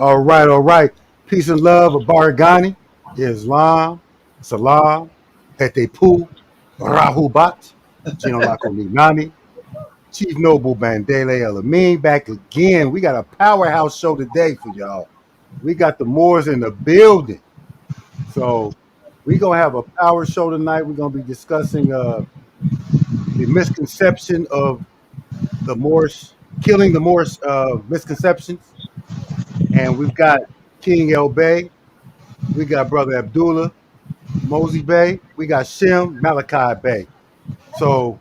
All right, all right. Peace and love of Baragani, Islam, Salam, Etepu, Rahubat, Gino Lako Nunani, Chief Noble Bandele Elamine back again. We got a powerhouse show today for y'all. We got the Moors in the building. So we're going to have a power show tonight. We're going to be discussing the misconception of the Moorish, killing the Moorish misconceptions. And we've got King El Bey. We got Brother Abdullah, Mosi Bey. We got Shem, Malachi Bey. So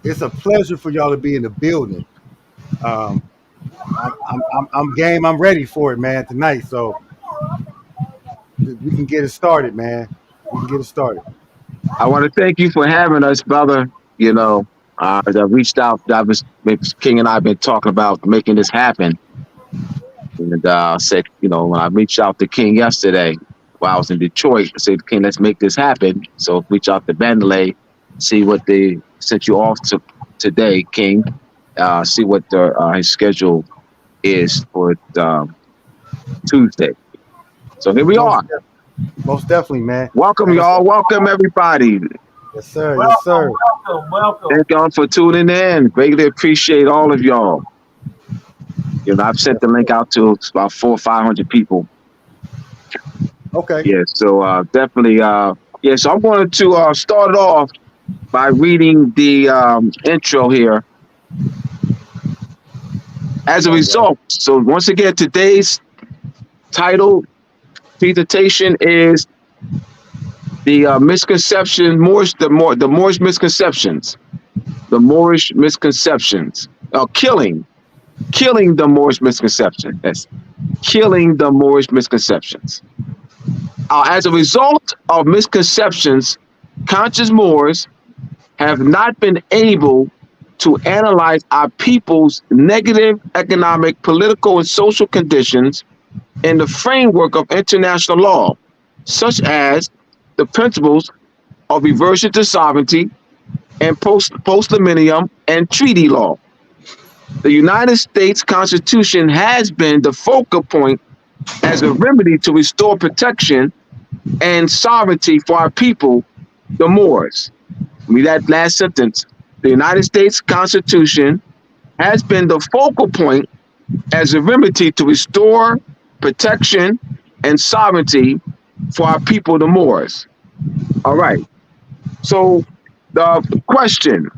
it's a pleasure for y'all to be in the building. I'm game. I'm ready for it, man, tonight. So we can get it started, man. We can get it started. I want to thank you for having us, brother. You know, I reached out. King and I have been talking about making this happen. And said, you know, when I reached out to King yesterday while I was in Detroit, I said, King, let's make this happen. So reach out to Bandele, see what they sent you off to today, King. See what his schedule is for Tuesday. So here we are. Most definitely, man. Welcome, y'all. Welcome, everybody. Yes, sir. Yes, sir. Welcome. Thank y'all for tuning in. Greatly appreciate all of y'all. You know, I've sent the link out to about 400 or 500 people. Okay. Yeah, so definitely. Yeah, so I'm going to start it off by reading the intro here. As a result, so once again, today's title presentation is the misconception, the Moorish misconceptions, the Moorish misconceptions, killing the Moorish misconception. That's killing the Moorish misconceptions. As a result of misconceptions, conscious Moors have not been able to analyze our people's negative economic, political, and social conditions in the framework of international law, such as the principles of reversion to sovereignty and postliminium and treaty law. The United States Constitution has been the focal point as a remedy to restore protection and sovereignty for our people, the Moors. Read that last sentence. The United States Constitution has been the focal point as a remedy to restore protection and sovereignty for our people, the Moors. All right. So the question,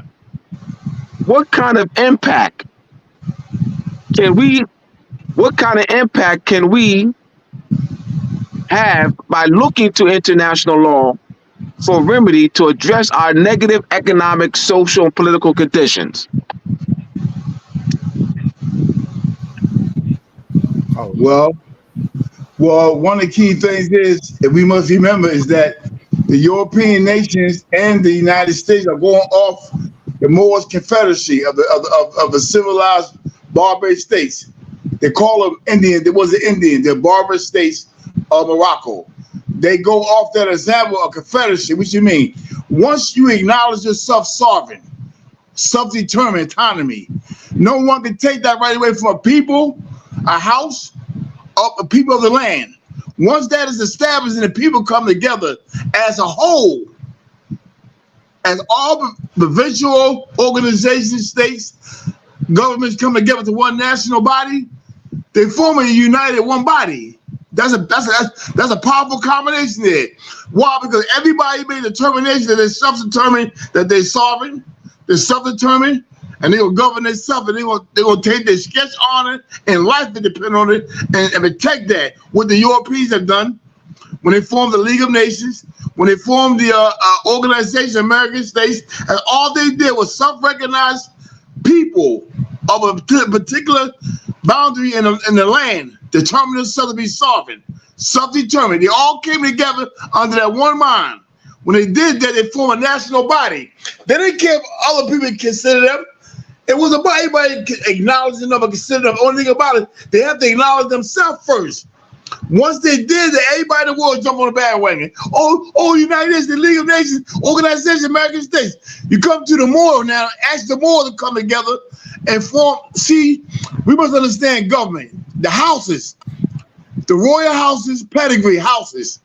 what kind of impact can we have by looking to international law for remedy to address our negative economic, social, and political conditions? Well, one of the key things is that we must remember is that the European nations and the United States are going off the Moorish Confederacy of the civilized barbarous states. They call them Indian. There was an Indian. They're barbarous states of Morocco. They go off that example of confederacy, which you mean once you acknowledge yourself sovereign, self-determined autonomy, no one can take that right away from a people, a house, of the people of the land. Once that is established and the people come together as a whole, as all provincial organizations, states, governments come together to one national body, they form a united one body. That's a powerful combination there. Why? Because everybody made a determination that they're self-determined, that they're sovereign, they're self-determined, and they will govern themselves, and they're gonna take their sketch on it, and life will depend on it, and protect that. What the Europeans have done when they formed the League of Nations, when they formed the Organization of American States, and all they did was self-recognize people of a particular boundary in the land, determined themselves to be sovereign, self-determined. They all came together under that one mind. When they did that, they formed a national body. They didn't care if other people consider them. It was about everybody acknowledging them or considering them. The only thing about it, they have to acknowledge themselves first. Once they did that, everybody in the world jumped on the bandwagon. Oh, United Nations, the League of Nations, Organization of American States. You come to the Moor now, ask the Moor to come together and form. See, we must understand government. The houses, The royal houses, pedigree houses,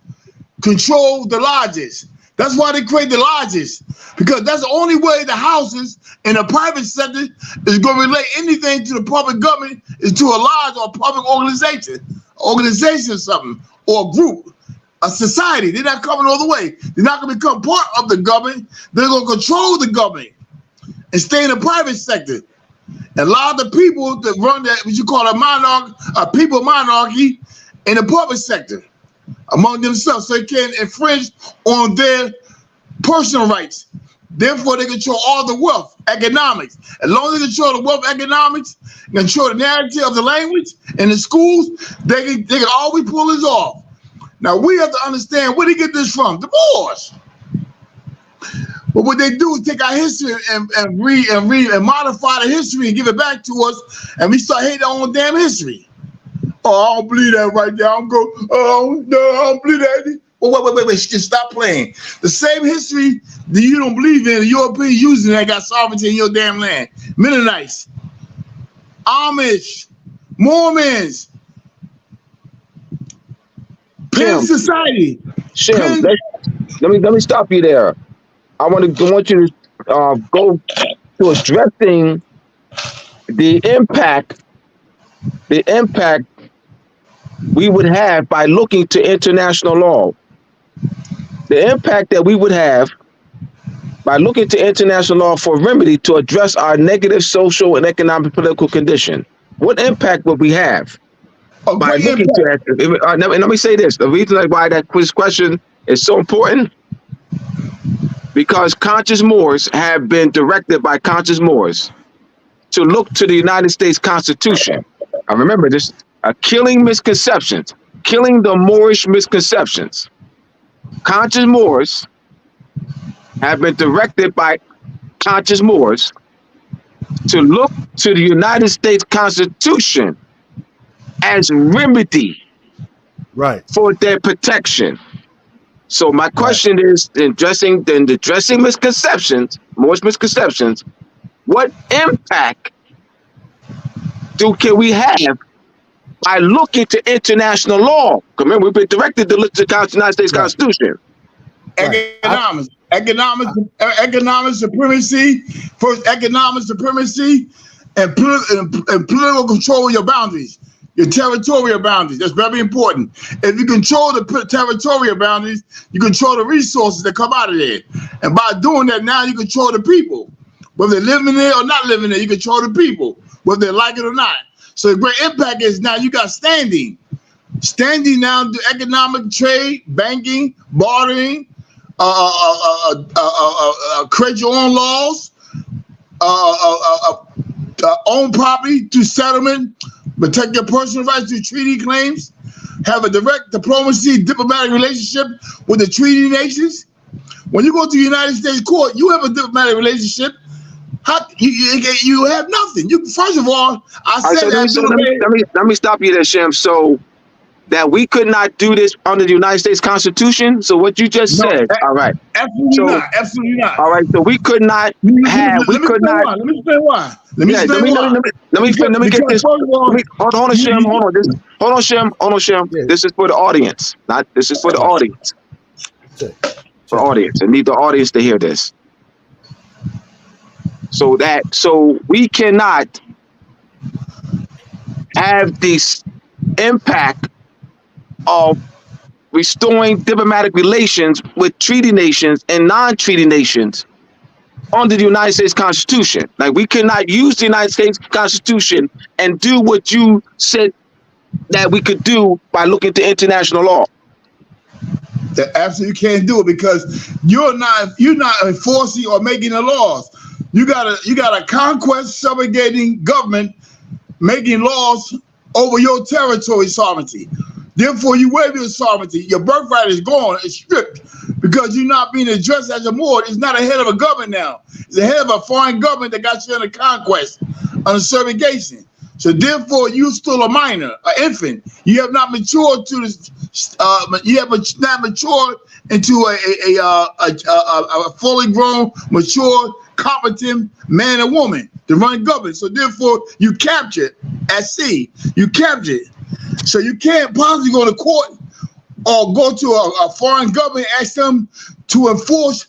control the lodges. That's why they create the lodges, because that's the only way the houses in the private sector is going to relate anything to the public government is to a lodge or a public organization or something, or a group, a society. They're not coming all the way. They're not going to become part of the government. They're going to control the government and stay in the private sector. And allow the people that run that, what you call a monarch, a people monarchy in the public sector among themselves, so they can't infringe on their personal rights. Therefore, they control all the wealth, economics. As long as they control the wealth, economics, control the narrative of the language and the schools, they can always pull this off. Now, we have to understand where they get this from. The Moors. But what they do is take our history and read and modify the history and give it back to us, and we start hating our own damn history. Oh, I don't believe that right now. I'm going, oh, no, I don't believe that. Oh, wait, stop playing. The same history that you don't believe in, the Europeans using that got sovereignty in your damn land. Mennonites, Amish, Mormons, Penn Society. Shem, let me stop you there. I want you to go to addressing the impact we would have by looking to international law. The impact that we would have by looking to international law for remedy to address our negative social and economic political condition. What impact would we have by looking to that? Let me say this. The reason why that question is so important, because conscious Moors have been directed by conscious Moors to look to the United States Constitution. I remember this, killing misconceptions, killing the Moorish misconceptions. Conscious Moors have been directed by conscious Moors to look to the United States Constitution as remedy for their protection. So my question is, in addressing misconceptions, Moorish misconceptions, what impact can we have by looking to international law? Remember, we've been directed to look to the United States Constitution. Economic supremacy, first economic supremacy, and political control of your boundaries, your territorial boundaries. That's very important. If you control the territorial boundaries, you control the resources that come out of there. And by doing that, now you control the people. Whether they're living there or not living there, you control the people, whether they like it or not. So the great impact is now you got standing. Standing now to economic trade, banking, bartering, create your own laws, own property through settlement, protect your personal rights through treaty claims, have a direct diplomacy, diplomatic relationship with the treaty nations. When you go to the United States court, you have a diplomatic relationship. You have nothing. First of all, let me stop you there, Shem. So that we could not do this under the United States Constitution. So what you just said, all right? Absolutely not. All right. So we could not have. We could not. Let me explain why. Let me get this. Hold on, Shem. Hold on, Shem. Yeah. This is for the audience. This is for the audience. For the audience. I need the audience to hear this. So we cannot have this impact of restoring diplomatic relations with treaty nations and non-treaty nations under the United States Constitution. Like, we cannot use the United States Constitution and do what you said that we could do by looking to international law. That absolutely can't do it, because you're not enforcing or making the laws. You got a conquest subjugating government making laws over your territory sovereignty. Therefore, you waive your sovereignty. Your birthright is gone. It's stripped because you're not being addressed as a Moor. It's not a head of a government now. It's the head of a foreign government that got you under conquest, under subjugation. So therefore, you're still a minor, an infant. You have not matured to this. You have not matured into a fully grown, mature, competent man or woman to run government. So therefore, you capture it at sea. You capture it. So you can't possibly go to court or go to a foreign government and ask them to enforce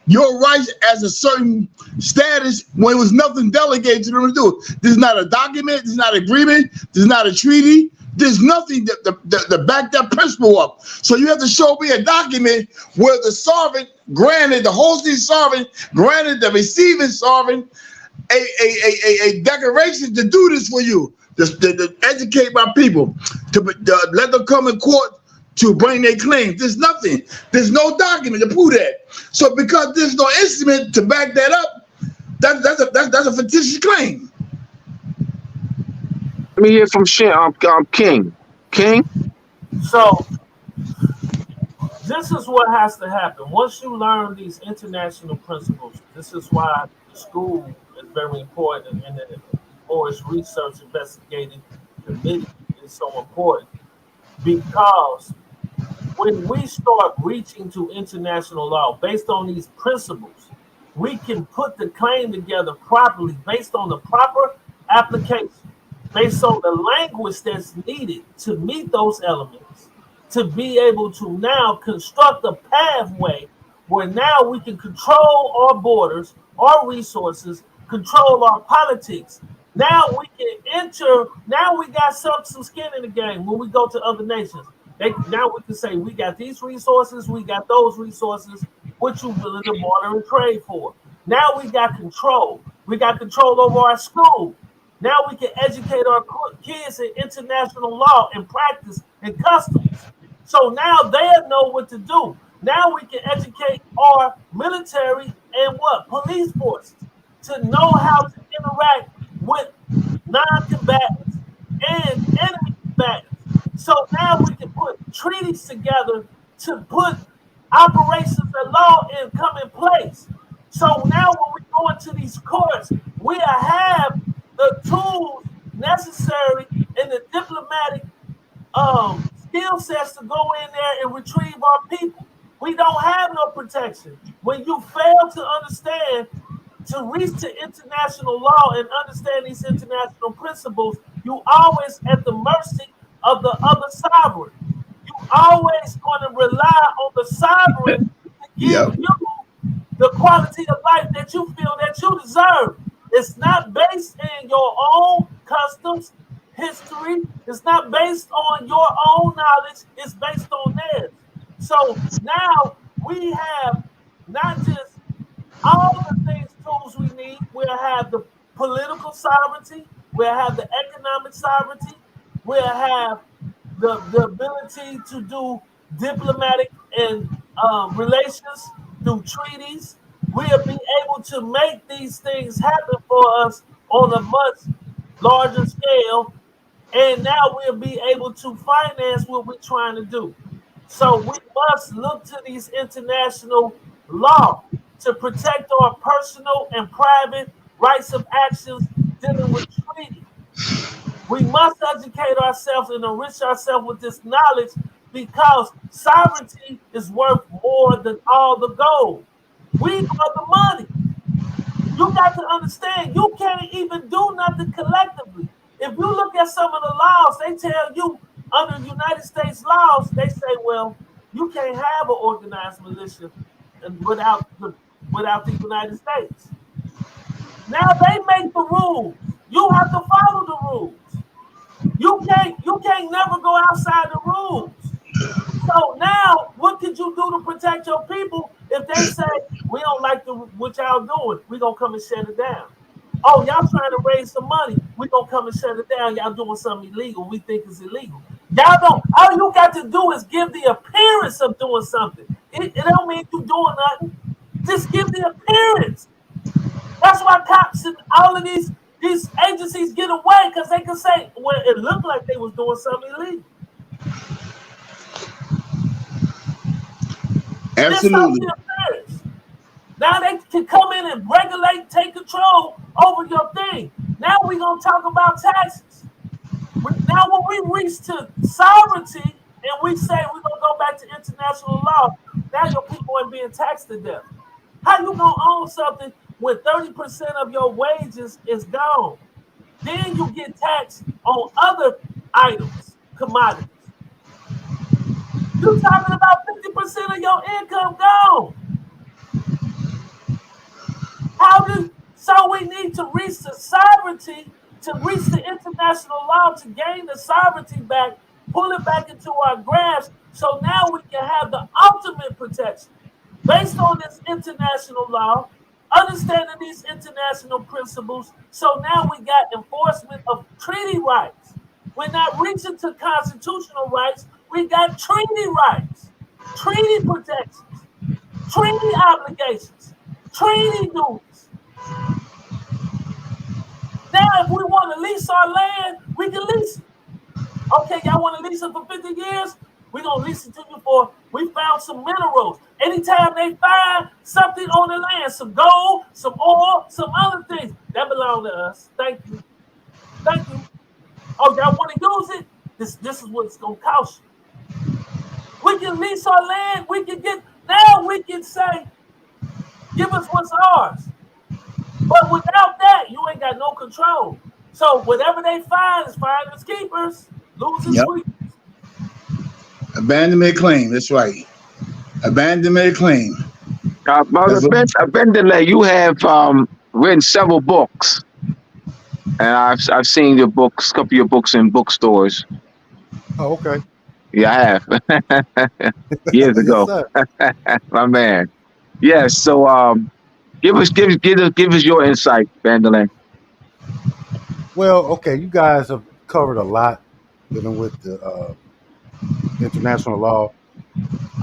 your rights as a certain status when it was nothing delegated to them to do. This is not a document. This is not an agreement. This is not a treaty. There's nothing to back that principle up. So you have to show me a document where the sovereign granted, the hosting sovereign granted the receiving sovereign a declaration to do this for you, to educate my people, to let them come in court to bring their claims. There's nothing. There's no document to prove that. So because there's no instrument to back that up, that's a fictitious claim. Let me hear from Shem, Keng. Keng? So this is what has to happen. Once you learn these international principles, this is why the school is very important, and the Moorish Research Investigating Committee is so important, because when we start reaching to international law based on these principles, we can put the claim together properly based on the proper application, based on the language that's needed to meet those elements, to be able to now construct a pathway where now we can control our borders, our resources, control our politics. Now we can enter, now we got some skin in the game when we go to other nations. Now we can say, we got these resources, we got those resources, what you willing to barter and trade for. Now we got control. We got control over our school. Now we can educate our kids in international law and practice and customs. So now they'll know what to do. Now we can educate our military and police forces to know how to interact with non-combatants and enemy combatants. So now we can put treaties together to put operations of law and come in place. So now when we go into these courts, we have the tools necessary and the diplomatic skill sets to go in there and retrieve our people. We don't have no protection. When you fail to understand, to reach to international law and understand these international principles, you always at the mercy of the other sovereign. You always going to rely on the sovereign to give you the quality of life that you feel that you deserve. It's not based in your own customs, history. It's not based on your own knowledge. It's based on theirs. So now we have not just all the things, tools we need. We'll have the political sovereignty. We'll have the economic sovereignty. We'll have the ability to do diplomatic and relations through treaties. We'll be able to make these things happen for us on a much larger scale. And now we'll be able to finance what we're trying to do. So we must look to these international law to protect our personal and private rights of actions dealing with treaty. We must educate ourselves and enrich ourselves with this knowledge, because sovereignty is worth more than all the gold. We are the money. You got to understand, you can't even do nothing collectively. If you look at some of the laws, they tell you under United States laws, they say, well, you can't have an organized militia without the United States. Now they make the rules. You have to follow the rules. You can't never go outside the rules. So now, what could you do to protect your people if they say, we don't like what y'all doing, we're going to come and shut it down? Oh, y'all trying to raise some money, we're going to come and shut it down. Y'all doing something illegal, we think it's illegal. Y'all don't, all you got to do is give the appearance of doing something. It don't mean you doing nothing. Just give the appearance. That's why cops and all of these agencies get away, because they can say, well, it looked like they was doing something illegal. Absolutely. Now they can come in and regulate, take control over your thing. Now we're going to talk about taxes. Now when we reach to sovereignty and we say we're going to go back to international law, now your people ain't being taxed to death. How you going to own something when 30% of your wages is gone. Then you get taxed on other items, commodities. You're talking about 50% of your income gone. So we need to reach the sovereignty, to reach the international law, to gain the sovereignty back, pull it back into our grasp, so now we can have the ultimate protection based on this international law, understanding these international principles. So now we got enforcement of treaty rights. We're not reaching to constitutional rights. We got treaty rights, treaty protections, treaty obligations, treaty duties. Now, if we want to lease our land, we can lease it. Okay, y'all want to lease it for 50 years? We're going to lease it to you for, we found some minerals. Anytime they find something on the land, some gold, some oil, some other things, that belong to us. Thank you. Thank you. Oh, y'all want to use it? This is what it's going to cost you. We can lease our land. We can get, now we can say, give us what's ours. But without that, you ain't got no control. So whatever they find is finders keepers, losers sweepers. Abandonment claim. That's right. Abandonment claim. Bandele, you have written several books, and I've seen your books, a couple of your books in bookstores. Oh, okay. Yeah, I have. Years ago. My man. Yes. So give us your insight, Bandele. Well, okay, you guys have covered a lot dealing with the international law.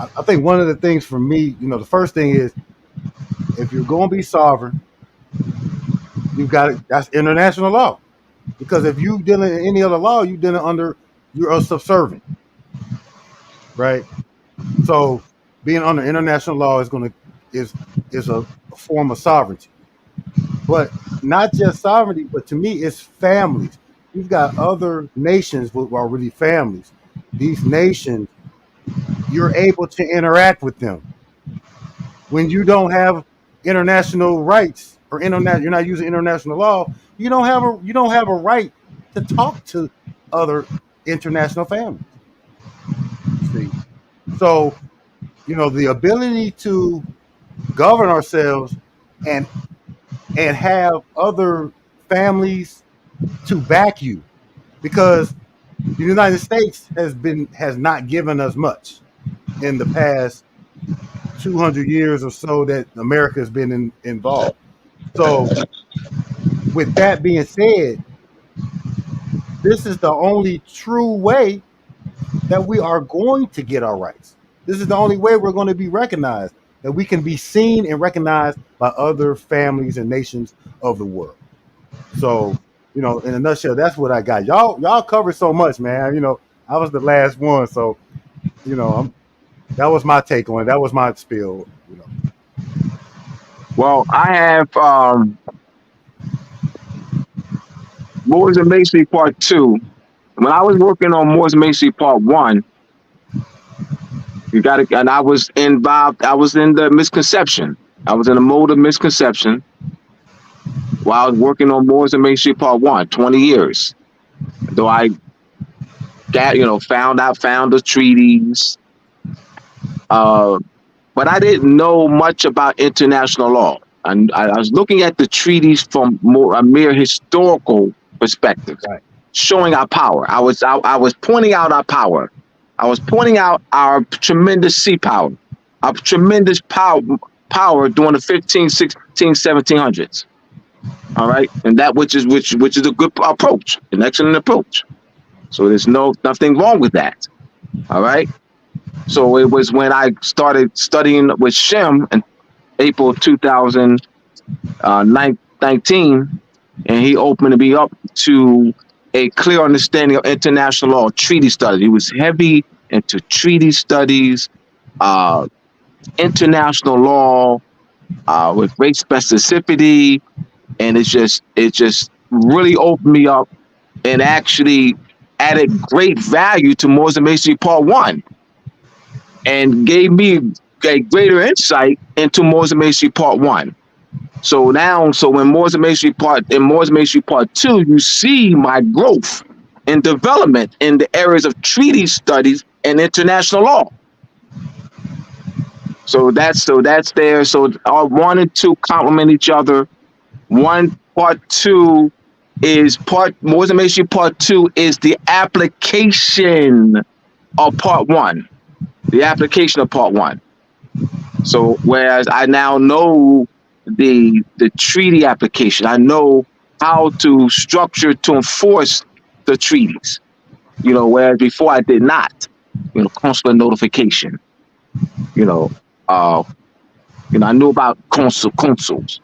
I think one of the things for me, the first thing is, if you're going to be sovereign, you've got it. That's international law. Because if you dealing in any other law, you're a subservient, right? So being under international law is a form of sovereignty. But not just sovereignty, but to me, it's families. You've got other nations who are really families. These nations, you're able to interact with them. When you don't have international rights or you're not using international law, you don't have a right to talk to other international families. See? So, the ability to govern ourselves and have other families to back you, because the United States has not given us much in the past 200 years or so that America has been involved. So with that being said, this is the only true way that we are going to get our rights. This is the only way we're going to be recognized, that we can be seen and recognized by other families and nations of the world. So, in a nutshell, that's what I got. Y'all covered so much, man. I was the last one, so that was my take on it. That was my spiel. Well, I have Moors and Masonry Part 2. When I was working on Moors and Masonry Part 1, and I was involved. I was in the misconception. I was in a mode of misconception while I was working on Moors and Masonry Part 1, 20 years. Though I found the treaties, but I didn't know much about international law. And I was looking at the treaties from a mere historical perspective, right, showing our power. I was pointing out our power. I was pointing out our tremendous sea power, our tremendous power during the 15, 16, 1700s. All right, and that which is a good approach, an excellent approach. So there's nothing wrong with that. All right. So it was when I started studying with Shem in April 2019, and he opened me up to a clear understanding of international law, treaty studies. He was heavy into treaty studies, international law, with great specificity, and it just really opened me up and actually added great value to Moors and Masonry Part 1 and gave me a greater insight into Moors and Masonry Part 1. So now, so when Moors and Masonry Part 2, you see my growth and development in the areas of treaty studies and international law. So that's there. So 1 and 2 complement each other. Part 2 is Moors and Masonry Part 2 is the application of Part 1. The application of Part 1. So whereas I now know the treaty application, I know how to structure to enforce the treaties. Whereas before I did not. Consular notification. I knew about consuls,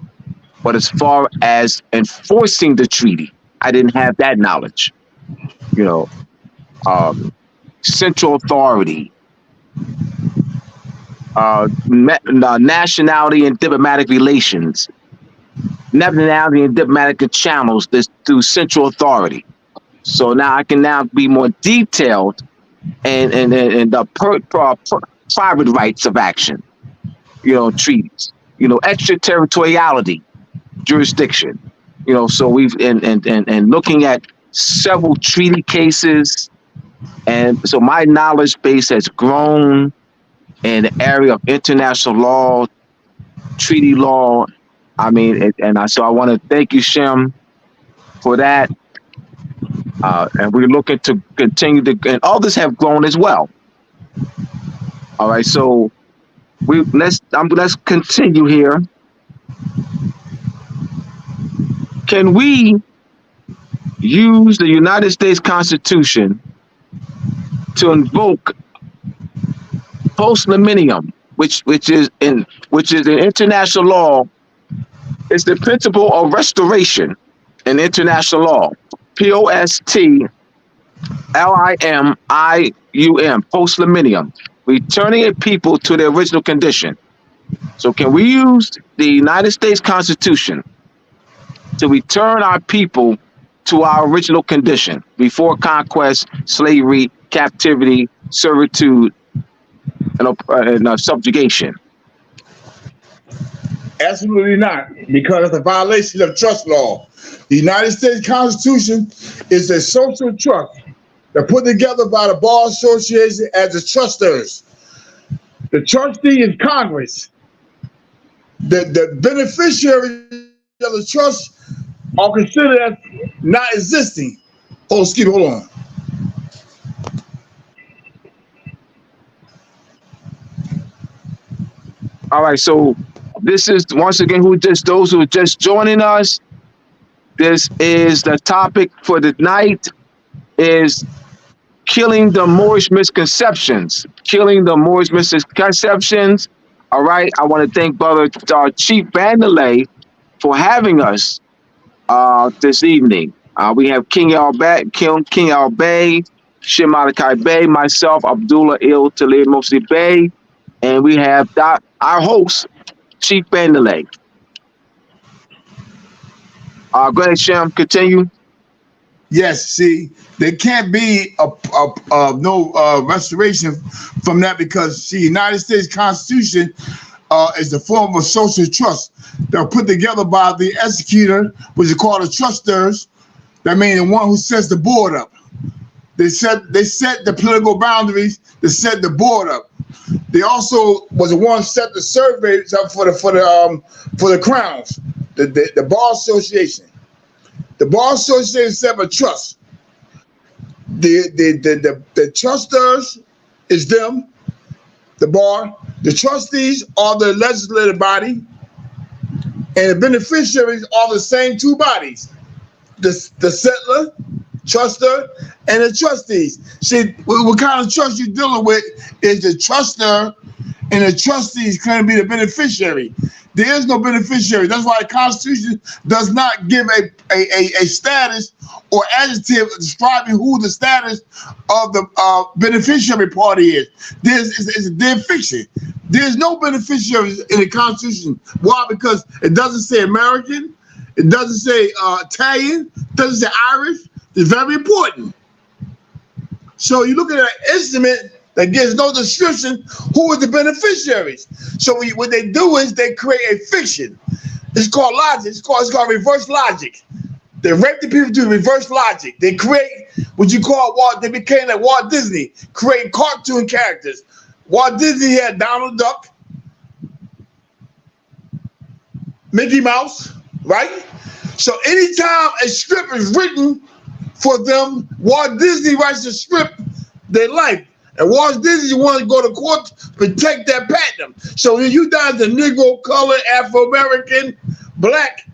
but as far as enforcing the treaty, I didn't have that knowledge. Central authority, nationality and diplomatic relations, nationality and diplomatic channels through central authority. So now I can now be more detailed and the private rights of action, treaties, extraterritoriality, jurisdiction, so we've and looking at several treaty cases, and so my knowledge base has grown in the area of international law, treaty law. I mean, so I want to thank you, Shem, for that. And we're looking to continue and others have grown as well. All right, so let's continue here. Can we use the United States Constitution to invoke Postliminium, which is in international law? It's the principle of restoration in international law. Postliminium, Postliminium, returning a people to their original condition. So can we use the United States Constitution to return our people to our original condition before conquest, slavery, captivity, servitude, and subjugation? Absolutely not, because it's a violation of trust law. The United States Constitution is a social trust that put together by the Bar Association as the trusters. The trustee is Congress. The beneficiaries of the trust are considered as not existing. Hold on. All right, so this is once again those who are just joining us. This is the topic for the night: is killing the Moorish misconceptions. Killing the Moorish misconceptions. All right, I want to thank Brother Chief Bandele for having us this evening. We have Keng Bey, Shem Malachi Bey, myself, Abdullah Talib Mosi Bey, and we have our host, Chief Bandele. Go ahead, Shem, continue. Yes, see, there can't be no restoration from that, because the United States Constitution is the form of social trust that are put together by the executor, which is called the trusters. That means the one who sets the board up. They set the political boundaries, they set the board up. They also was the one set the surveys up for the crowns, the Bar Association. The Bar Association set up a trust. The trusters is them, the bar. The trustees are the legislative body, and the beneficiaries are the same two bodies: the settler, truster, and the trustees. See, what kind of trust you're dealing with is the truster, and the trustees claim to be the beneficiary. There is no beneficiary. That's why the Constitution does not give a status or adjective describing who the status of the beneficiary party is. It's a dead fiction. There's no beneficiaries in the Constitution. Why? Because it doesn't say American, it doesn't say Italian, it doesn't say Irish. It's very important. So you look at an instrument that gives no description who are the beneficiaries. So what they do is they create a fiction. It's called logic. It's called reverse logic. They rape the people through reverse logic. They create what you call they became like Walt Disney, creating cartoon characters. Walt Disney had Donald Duck, Mickey Mouse, right? So anytime a script is written for them, Walt Disney writes a script, their life. And Walt Disney wanted to go to court to protect that patent. So when you die as a Negro, colored, Afro-American, black,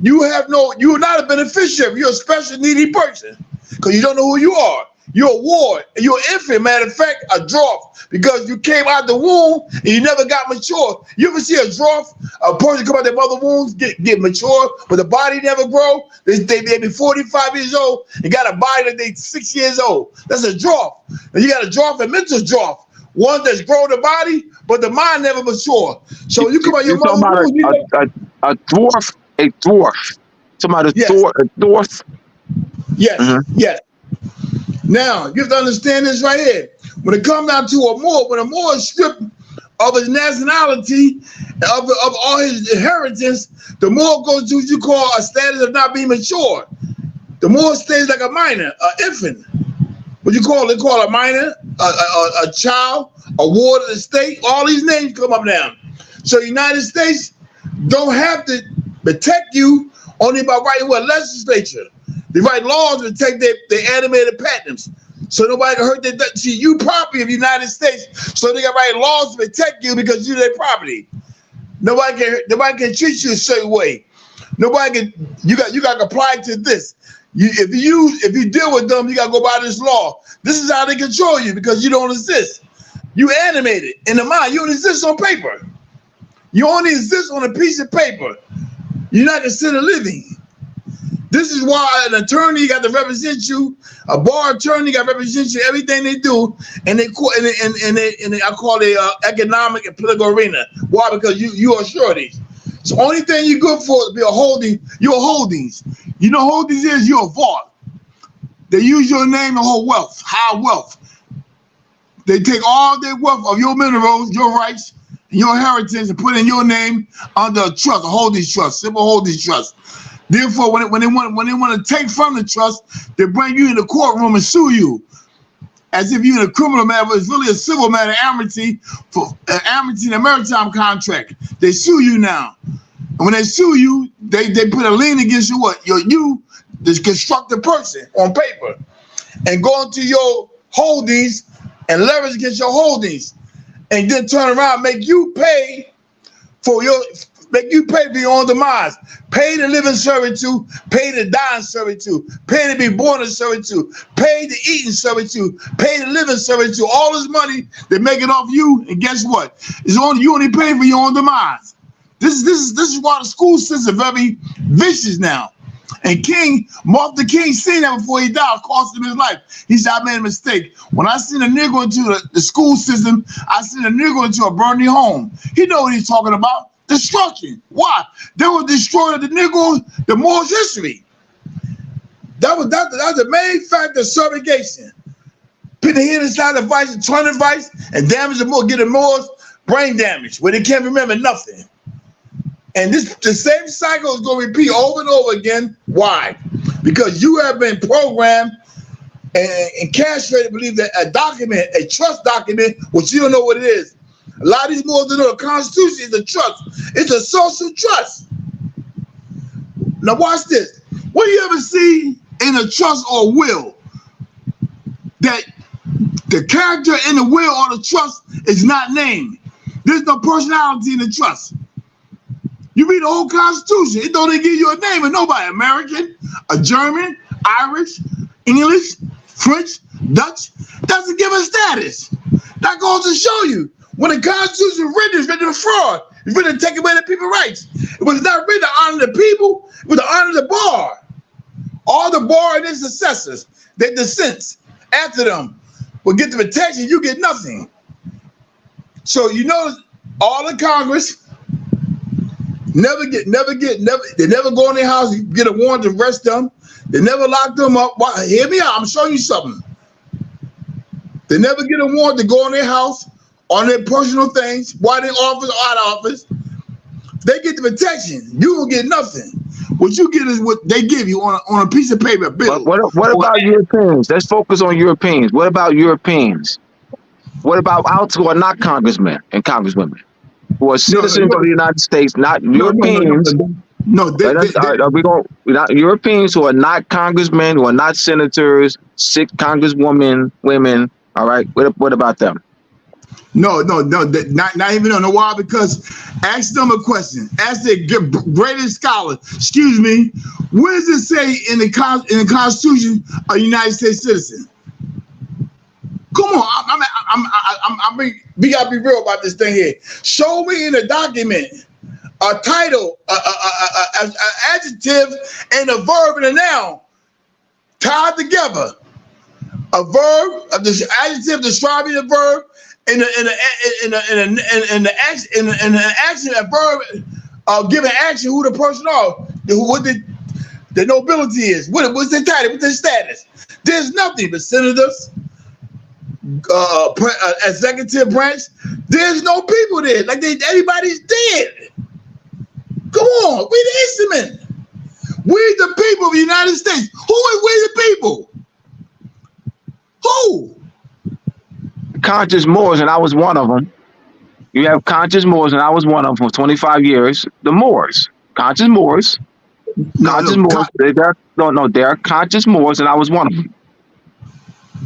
you're not a beneficiary. You're a special needy person because you don't know who you are. You're a ward. You're an infant, matter of fact, a dwarf, because you came out the womb and you never got mature. You ever see a dwarf, a person come out their mother wombs, get mature, but the body never grow? They be 45 years old and got a body that they 6 years old. That's a dwarf. And you got a dwarf and mental dwarf. One that's grown the body, but the mind never mature. So you come out your mother womb. A dwarf. Talking about a dwarf. Yes, yes. Now, you have to understand this right here. When it comes down to a Moor, when a Moor is stripped of his nationality, of all his inheritance, the Moor goes to what you call a status of not being mature. The Moor stays like a minor, an infant. What you call it? They call a minor, a child, a ward of the state. All these names come up now. So the United States don't have to protect you only by writing a legislature. They write laws to protect their animated patents. So nobody can hurt their you property of the United States. So they got to write laws to protect you because you're their property. Nobody can treat you a certain way. Nobody can. You got to comply to this. If you deal with them, you got to go by this law. This is how they control you because you don't exist. You animated in the mind. You don't exist on paper. You only exist on a piece of paper. You're not considered living. This is why an attorney got to represent you, a bar attorney got to represent you, everything they do, and I call it economic and political arena. Why? Because you are sureties. So only thing you're good for is be a holding. You're holdings. You know holdings is you're a vault. They use your name to hold wealth, high wealth. They take all their wealth of your minerals, your rights, your inheritance, and put in your name under a trust, a holdings trust, simple holdings trust. Therefore, when they want to take from the trust, they bring you in the courtroom and sue you, as if you're in a criminal matter, but it's really a civil matter, amnesty in a maritime contract. They sue you now, and when they sue you, they put a lien against you. What? You, the constructed person on paper, and go into your holdings and leverage against your holdings, and then turn around, make you pay for your own demise, pay to live in servitude, pay to die in servitude, pay to be born in servitude, pay to eat in servitude, pay to live in servitude. All this money they're making off you, and guess what? You only pay for your own demise. This is why the school system is very vicious now. And Martin Luther King seen that before he died, cost him his life. He said, I made a mistake. When I seen a nigger into the school system, I seen a nigger into a burning home. He know what he's talking about. Destruction. Why? They were destroying the Negroes, the Moorish history. That was the main factor of subjugation. Put the head inside the vice and turn the vice and damage the Moors, get the Moors brain damage where they can't remember nothing. And the same cycle is going to repeat over and over again. Why? Because you have been programmed and castrated to believe that a trust document, which you don't know what it is. A lot of these Moors don't know the Constitution is a trust. It's a social trust. Now watch this. What do you ever see in a trust or will that the character in the will or the trust is not named? There's no personality in the trust. You read the whole Constitution, it don't even give you a name of nobody. American, a German, Irish, English, French, Dutch. Doesn't give a status. That goes to show you. When the Constitution is written, it's written for fraud. It's written to take away the people's rights. It was not written to honor the people, it was to honor the bar. All the bar and their successors, their descendants after them will get the protection, you get nothing. So you know all the Congress they never go in their house, get a warrant to arrest them. They never lock them up. Why? Hear me out, I'm showing you something. They never get a warrant to go in their house on their personal things, while they're in office or out of office. They get the protection. You don't get nothing. What you get is what they give you on a piece of paper, bill. What about Europeans? Let's focus on Europeans. What about Europeans? What about out who are not congressmen and congresswomen, who are citizens of the United States, not Europeans? No, not Europeans who are not congressmen, who are not senators, congresswomen, women. All right. What about them? No, not even on the why, because ask them a question. Ask the greatest scholar. Excuse me. What does it say in the Constitution of the United States citizen? Come on, we gotta be real about this thing here. Show me in a document a title, an adjective, and a verb and a noun tied together. A verb, the adjective describing the verb, and the action, a verb giving action who the person are, what the nobility is, what's the title, what's the status. There's nothing but senators, executive branch. There's no people there. Like everybody's dead. Come on, we the instrument. We the people of the United States. Who are we the people? Who? Conscious Moors, and I was one of them. You have conscious Moors, and I was one of them for 25 years. The Moors, conscious Moors, Moors. They are conscious Moors, and I was one of them.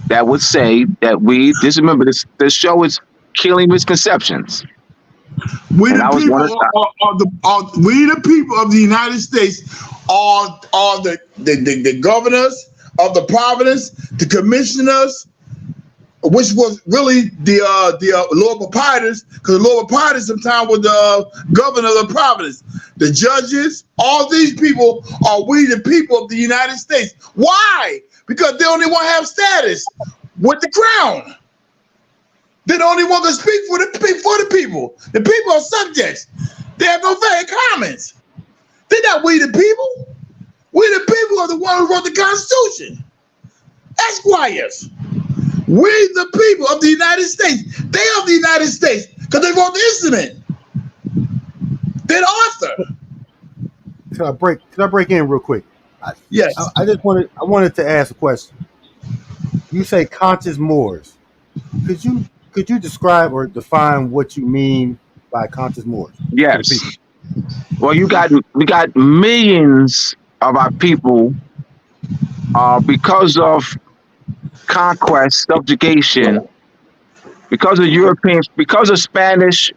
That would say that remember this show is killing misconceptions. We the people of the United States are the governors of the province, the commissioners, which was really the Lord Proprietors, because the Lord Proprietors sometimes was the governor of the province. The judges, all these people are we the people of the United States. Why? Because they only want to have status with the crown. They only want to speak for the people. The people are subjects. They have no very comments. They're not we the people. We the people are the ones who wrote the Constitution. Esquires. We the people of the United States. They are the United States because they wrote the instrument. They're the author. Can I break in real quick? Yes. I wanted to ask a question. You say conscious Moors. Could you describe or define what you mean by conscious Moors? Yes. Well, we got millions of our people because of conquest, subjugation, because of Europeans, because of Spanish,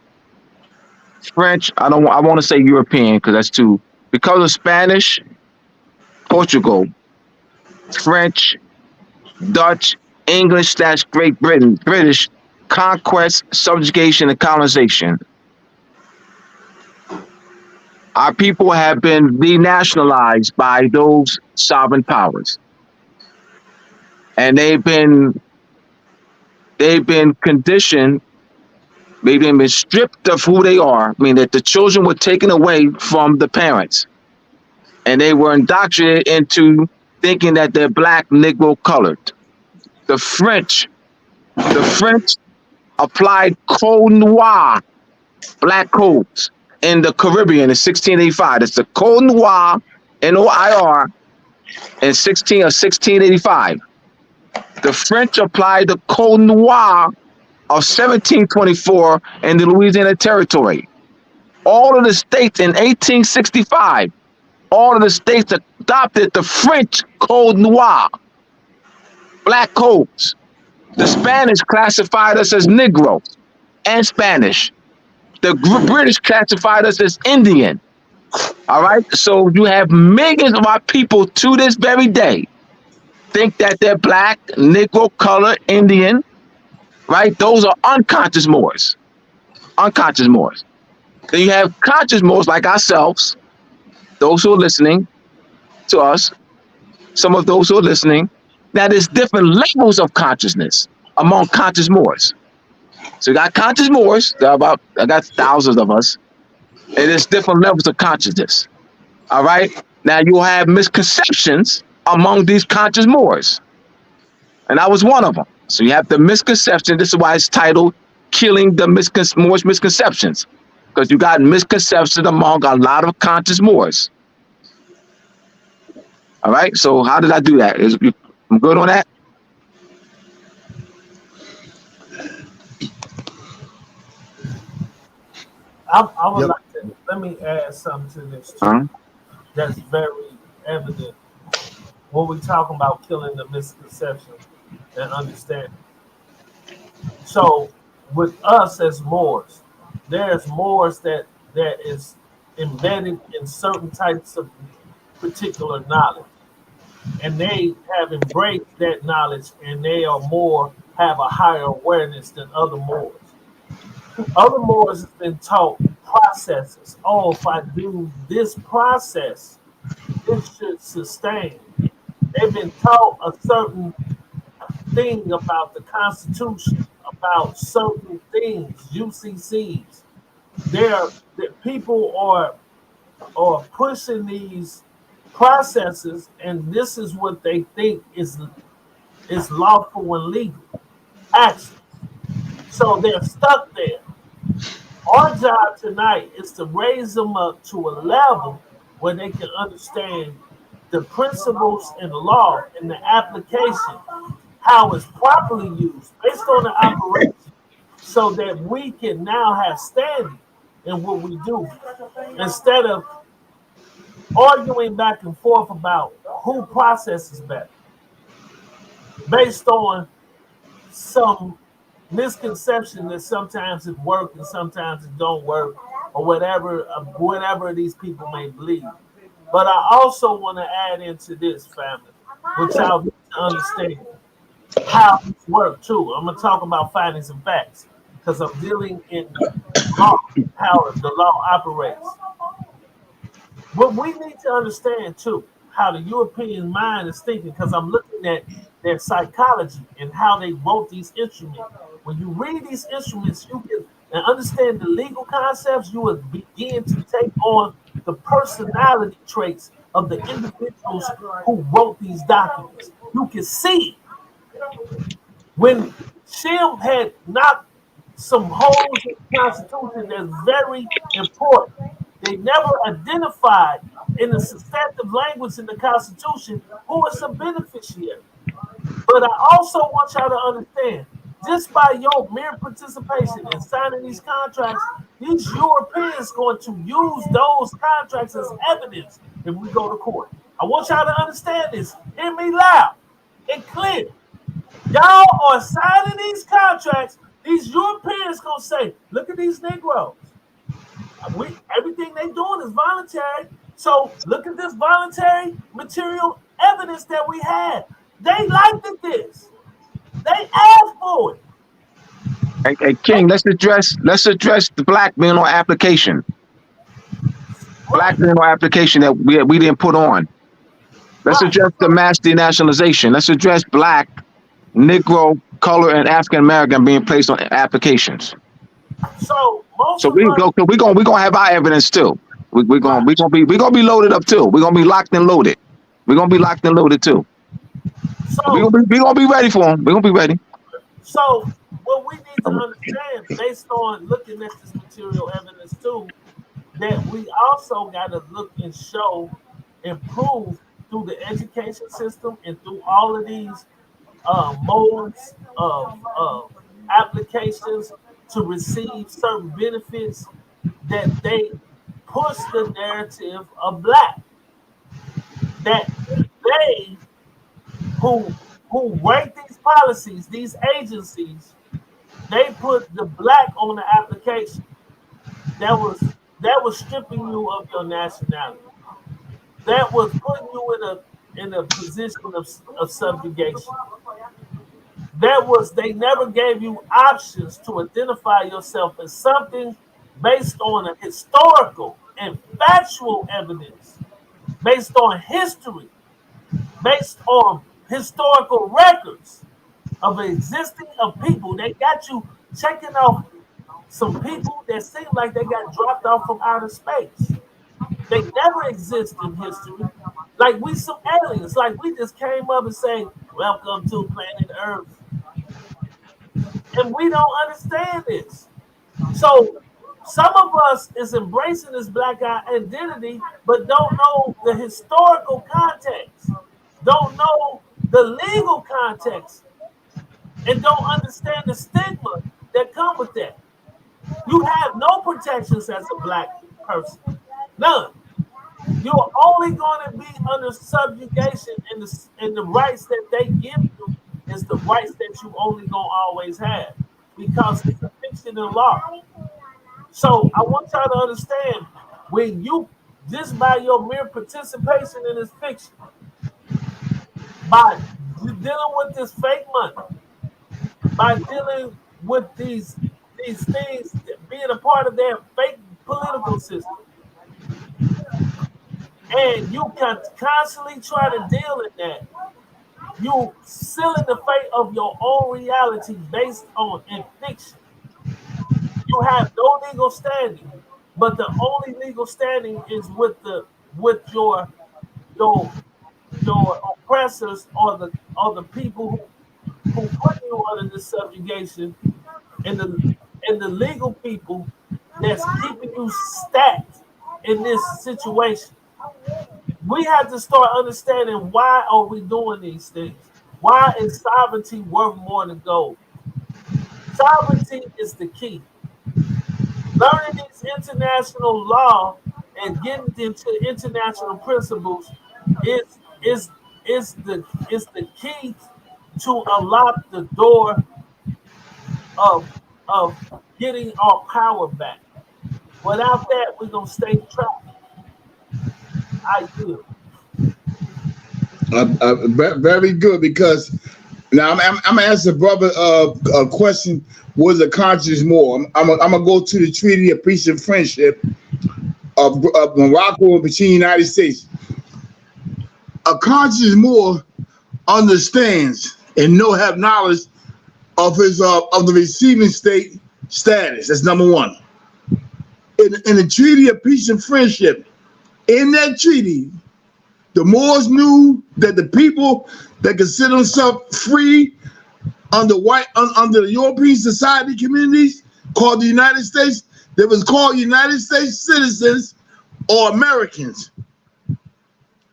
French. I want to say European because that's too. Because of Spanish, Portugal, French, Dutch, English / Great Britain, British, conquest, subjugation, and colonization. Our people have been denationalized by those sovereign powers. And they've been conditioned, they've been stripped of who they are. I mean, that the children were taken away from the parents. And they were indoctrinated into thinking that they're black, Negro, colored. The French applied Code Noir, black codes, in the Caribbean in 1685. It's the Code Noir, Noir, in 1685. The French applied the Code Noir of 1724 in the Louisiana Territory. All of the states in 1865, all of the states adopted the French Code Noir, black codes. The Spanish classified us as Negroes and Spanish. The British classified us as Indian. All right. So you have millions of our people to this very day think that they're black, Negro, color, Indian. Right. Those are unconscious Moors. Unconscious Moors. Then you have conscious Moors like ourselves, those who are listening to us, some of those who are listening. Now, there's different levels of consciousness among conscious Moors. So you got conscious Moors, I got thousands of us, and there's different levels of consciousness. All right? Now, you'll have misconceptions among these conscious Moors. And I was one of them. So you have the misconception. This is why it's titled Killing the Moorish Misconceptions. because you got misconceptions among a lot of conscious Moors. All right. So how did I do that? I'm good on that. I would Yep. like to let me add something to this too. Uh-huh. That's very evident when we talking about killing the misconception and understanding. So with us as Moors, there's Moors that is embedded in certain types of particular knowledge, and they have embraced that knowledge, and they are more have a higher awareness than other Moors. Other Moors have been taught processes. Oh, if I do this process, this should sustain. They've been taught a certain thing about the Constitution, about certain things, UCCs. The people are pushing these processes, and this is what they think is lawful and legal actions. So they're stuck there. Our job tonight is to raise them up to a level where they can understand the principles in law and the application, how it's properly used based on the operation, so that we can now have standing in what we do instead of arguing back and forth about who processes better based on some misconception that sometimes it works and sometimes it don't work, or whatever these people may believe. But I also want to add into this, family, which y'all need to understand how this works too. I'm gonna talk about findings and facts because I'm dealing in law, how the law operates. But we need to understand too how the European mind is thinking, because I'm looking at their psychology and how they wrote these instruments. When you read these instruments, you can and understand the legal concepts, you will begin to take on the personality traits of the individuals who wrote these documents. You can see when Shem had knocked some holes in the Constitution that's very important. They never identified in the substantive language in the Constitution who is a beneficiary. But I also want y'all to understand, just by your mere participation in signing these contracts, these Europeans going to use those contracts as evidence if we go to court. I want y'all to understand this. Hear me loud and clear. Y'all are signing these contracts. These Europeans gonna say, "Look at these Negroes. Everything they doing is voluntary. So look at this voluntary material evidence that we had. They liked this. They asked for it." Hey, King, let's address the black men on application. Black Right, men on application that we didn't put on. Let's right. address the mass denationalization. Let's address black, Negro, color, and African American being placed on applications. So most So of us, we gonna have our evidence too. We're gonna right. we gonna be loaded up too. We're gonna be locked and loaded. We're gonna be locked and loaded too. So We gonna be ready for them. We're gonna be ready. so what we need to understand, based on looking at this material evidence too, that we also got to look and show, improve through the education system and through all of these modes of applications to receive certain benefits, that they push the narrative of black, that they who write these policies, these agencies, they put the black on the application. That was stripping you of your nationality. That was putting you in a position of subjugation. That was they never gave you options to identify yourself as something based on a historical and factual evidence, based on history, based on historical records of existing of people. They got you checking off some people that seem like they got dropped off from outer space. They never exist in history. Like we some aliens. Like we just came up and say, "Welcome to planet Earth," and we don't understand this. So Some of us is embracing this black identity, but don't know the historical context, don't know the legal context, and don't understand the stigma that come with that. You have no protections as a black person, none. You're only going to be under subjugation, and the rights that they give you is the rights that you only going to always have because it's a fiction in law. So I want y'all to understand, when you, just by your mere participation in this fiction, by dealing with this fake money, by dealing with these things, being a part of their fake political system, and you can constantly try to deal in that, you sealing the fate of your own reality based on in fiction. You have no legal standing, but the only legal standing is with your oppressors, or the people who put you under this subjugation, and the legal people that's keeping you stacked in this situation. We have to start understanding, why are we doing these things? Why is sovereignty worth more than gold? Sovereignty is the key. Learning these international law and getting into international principles is the key to unlock the door of getting our power back. Without that, we're gonna stay trapped. I do. Very good, because now I'm gonna ask the brother a question. Was a conscious more? I'm gonna go to the Treaty of Peace and Friendship of Morocco between the United States. A conscious more understands and have knowledge of his of the receiving state status. That's number one. In the Treaty of Peace and Friendship, in that treaty, the Moors knew that the people that consider themselves free under the European society communities called the United States, that was called United States citizens or Americans.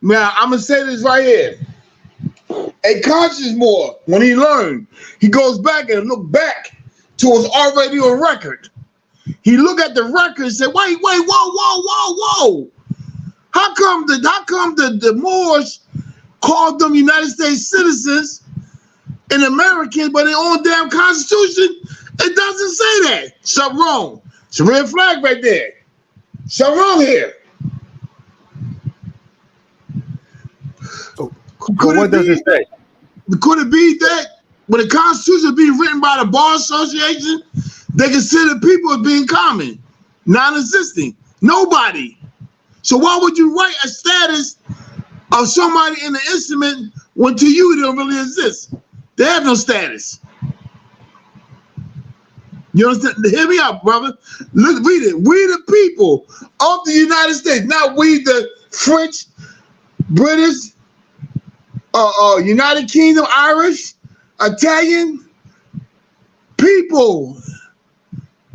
Now, I'm gonna say this right here. A conscious Moor, when he learned, he goes back and look back to what's already on record. He look at the record and said, wait, whoa. How come the Moors called them United States citizens and Americans, but in their own damn constitution, it doesn't say that? Something wrong. It's a red flag right there. Something wrong here. So what does it say? Could it be that when the Constitution is being written by the Bar Association, they consider people as being common, non-existing, nobody? So why would you write a status of somebody in the instrument when to you they don't really exist? They have no status. You understand? Hear me out, brother. Look, read it. We the people of the United States, not we the French, British, United Kingdom, Irish, Italian people.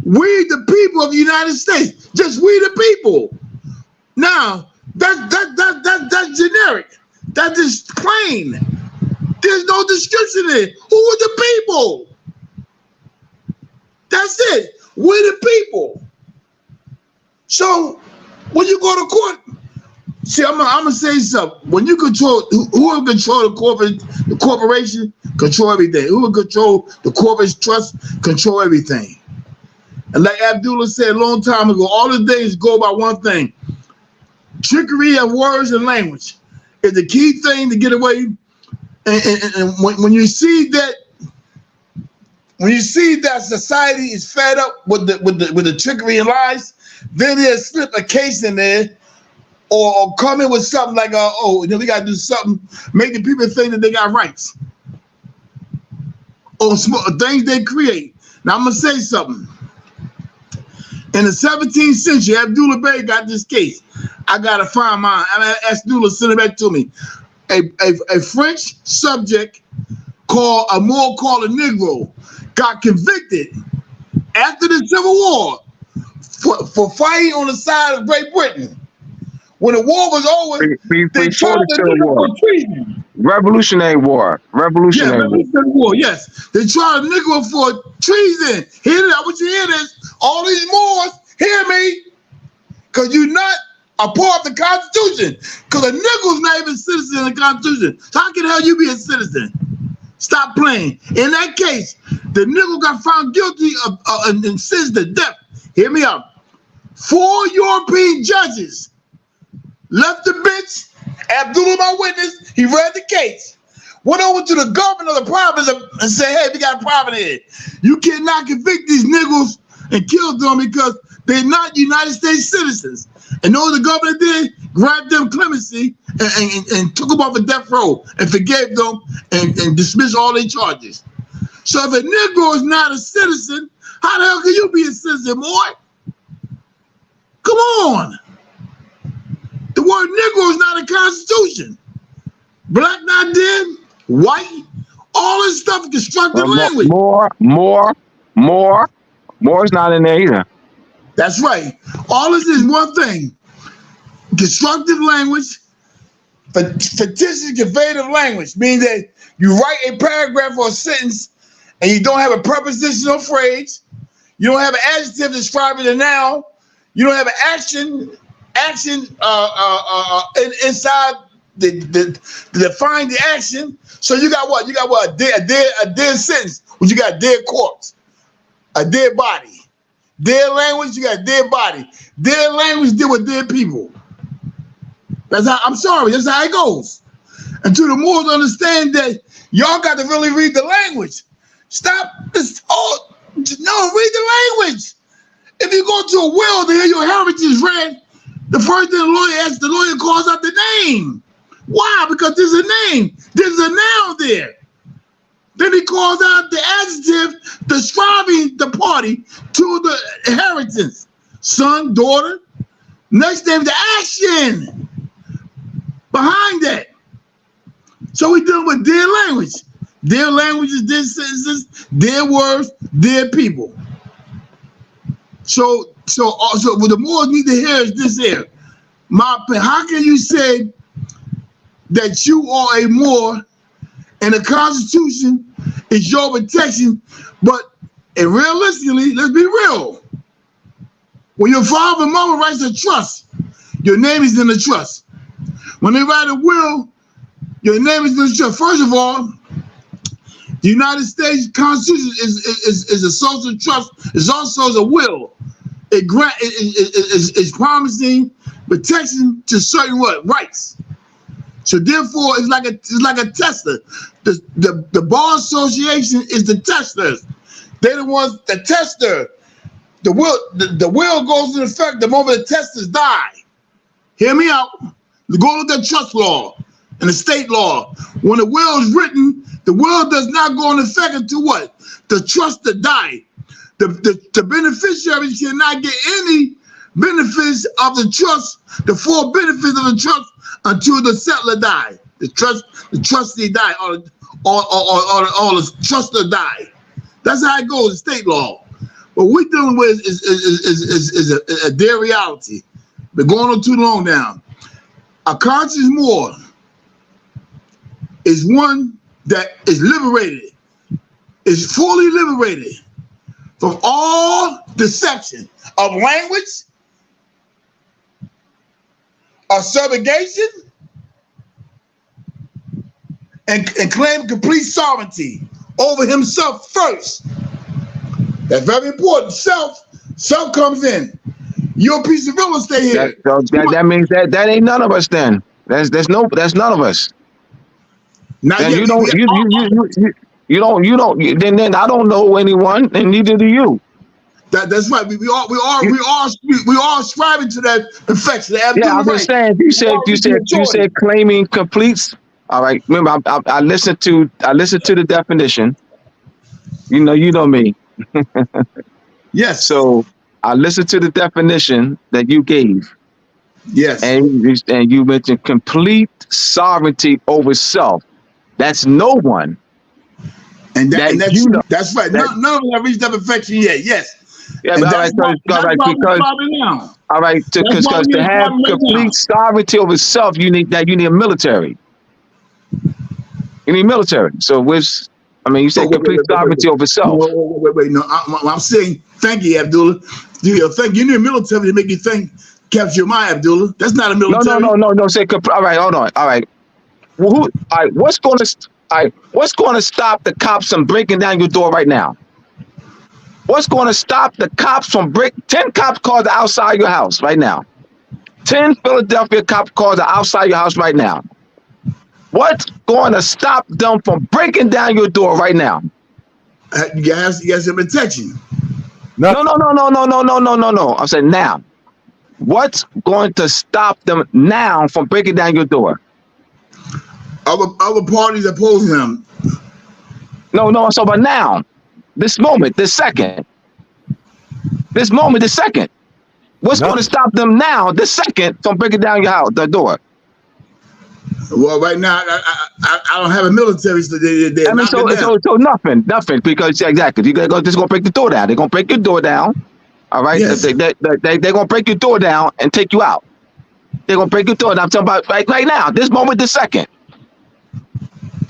We the people of the United States. Just we the people. Now, that's generic. That's just plain. There's no description in it. Who are the people? That's it. We the people. So when you go to court, see, I'm gonna say something. When you control, who will control the corporation, control everything. Who will control the corporate trust, control everything. And like Abdullah said a long time ago, all the things go by one thing. Trickery of words and language is the key thing to get away. And when you see that, society is fed up with the trickery and lies, then they'll slip a case in there, or come in with something like, we got to do something, making people think that they got rights, or things they create. Now I'm gonna say something. In the 17th century, Abdullah Bey got this case. I gotta find mine. I asked Abdullah to send it back to me. A French subject called a Negro got convicted after the Civil War for fighting on the side of Great Britain. When the war was over, they tried to nigger for treason. Revolutionary War. Revolutionary War, yes. They tried to nigger for treason. Hear that? I want you to hear this. All these Moors, hear me. Because you're not a part of the Constitution. Because a nigger's not even a citizen in the Constitution. So how can the hell you be a citizen? Stop playing. In that case, the nigger got found guilty of and sentenced to death. Hear me out. 4 European judges left the bench. Abdullah, my witness, he read the case. Went over to the governor of the province and said, hey, we got a problem here. You cannot convict these niggers and kill them because they're not United States citizens. And know what the governor did? Grabbed them clemency and took them off a death row and forgave them and dismissed all their charges. So if a Negro is not a citizen, how the hell can you be a citizen, boy? Come on. The word Negro is not a constitution. Black not dead, white, all this stuff, constructive language. More is not in there either. That's right. All this is one thing. Constructive language, fictitious conveying language, meaning that you write a paragraph or a sentence and you don't have a prepositional phrase, you don't have an adjective describing the noun, you don't have an action inside the define the action. So you got what? You got what? A dead sentence, which you got dead corpse, a dead body. Dead language, you got dead body. Dead language deal with dead people. That's how, I'm sorry, that's how it goes. Until the Moors understand that y'all got to really read the language. Stop this, read the language. If you go to a will to hear your heritage is read, the first thing the lawyer asks, the lawyer calls out the name. Why? Because there's a name. There's a noun there. Then he calls out the adjective describing the party to the inheritance. Son, daughter. Next name, the action behind that. So we're dealing with dead language. Dead languages, dead sentences, dead words, dead people. So what the Moors need to hear is this here. How can you say that you are a Moor and the Constitution is your protection, and realistically, let's be real. When your father and mother writes a trust, your name is in the trust. When they write a will, your name is in the trust. First of all, the United States Constitution is a social trust. It's also a will. It's promising protection to certain rights. So therefore, it's like a tester. The Bar Association is the testers. They're the ones, the tester. The will goes into effect the moment the testers die. Hear me out. Go look at trust law and the state law. When the will is written, the will does not go into effect until what? The trustor die. The beneficiaries cannot get any benefits of the trust, the full benefits of the trust until the settler die. The trustee die, or the trustor die. That's how it goes in state law. What we're dealing with is a dead reality. Been going on too long now. A conscious Moor is one that is liberated, is fully liberated from all deception of language, of subjugation, and claim complete sovereignty over himself first. That's very important. Self comes in. You're a piece of real estate here. That means that ain't none of us then. That's none of us. Now then you don't. Then I don't know anyone, and neither do you. That's right. We are striving to that perfection. Yeah, I'm just saying. You said claiming completes. All right. Remember, I listened to the definition. You know me. Yes. So I listened to the definition that you gave. Yes. And you mentioned complete sovereignty over self. That's no one. That's right. None of them have reached that perfection yet. Yes. Yeah, And but all that's right, why, that's why we're because starving now. all right, That's why because to we're have starving right now. complete sovereignty over self, you need a military. You need military. So with, I mean, you Oh, said complete sovereignty over self. wait. No, I'm saying, thank you, Abdullah. You need a military to make you think, capture your mind, Abdullah. That's not a military. No. Say all right, hold on. All right, well, all right, what's going to stop the cops from breaking down your door right now? What's going to stop the cops from 10 cop cars are outside your house right now? 10 Philadelphia cop cars are outside your house right now. What's going to stop them from breaking down your door right now? You guys have protection. No. I'm saying now. What's going to stop them now from breaking down your door? Other parties opposing them. No, I'm talking about now. This moment, this second. What's going to stop them now, this second, from breaking down your house, the door? Well, right now, I don't have a military, so they're so nothing, because exactly, they're gonna break the door down. They're gonna break your door down. All right, yes. they're gonna break your door down and take you out. They're gonna break your door down. I'm talking about right now, this moment, this second.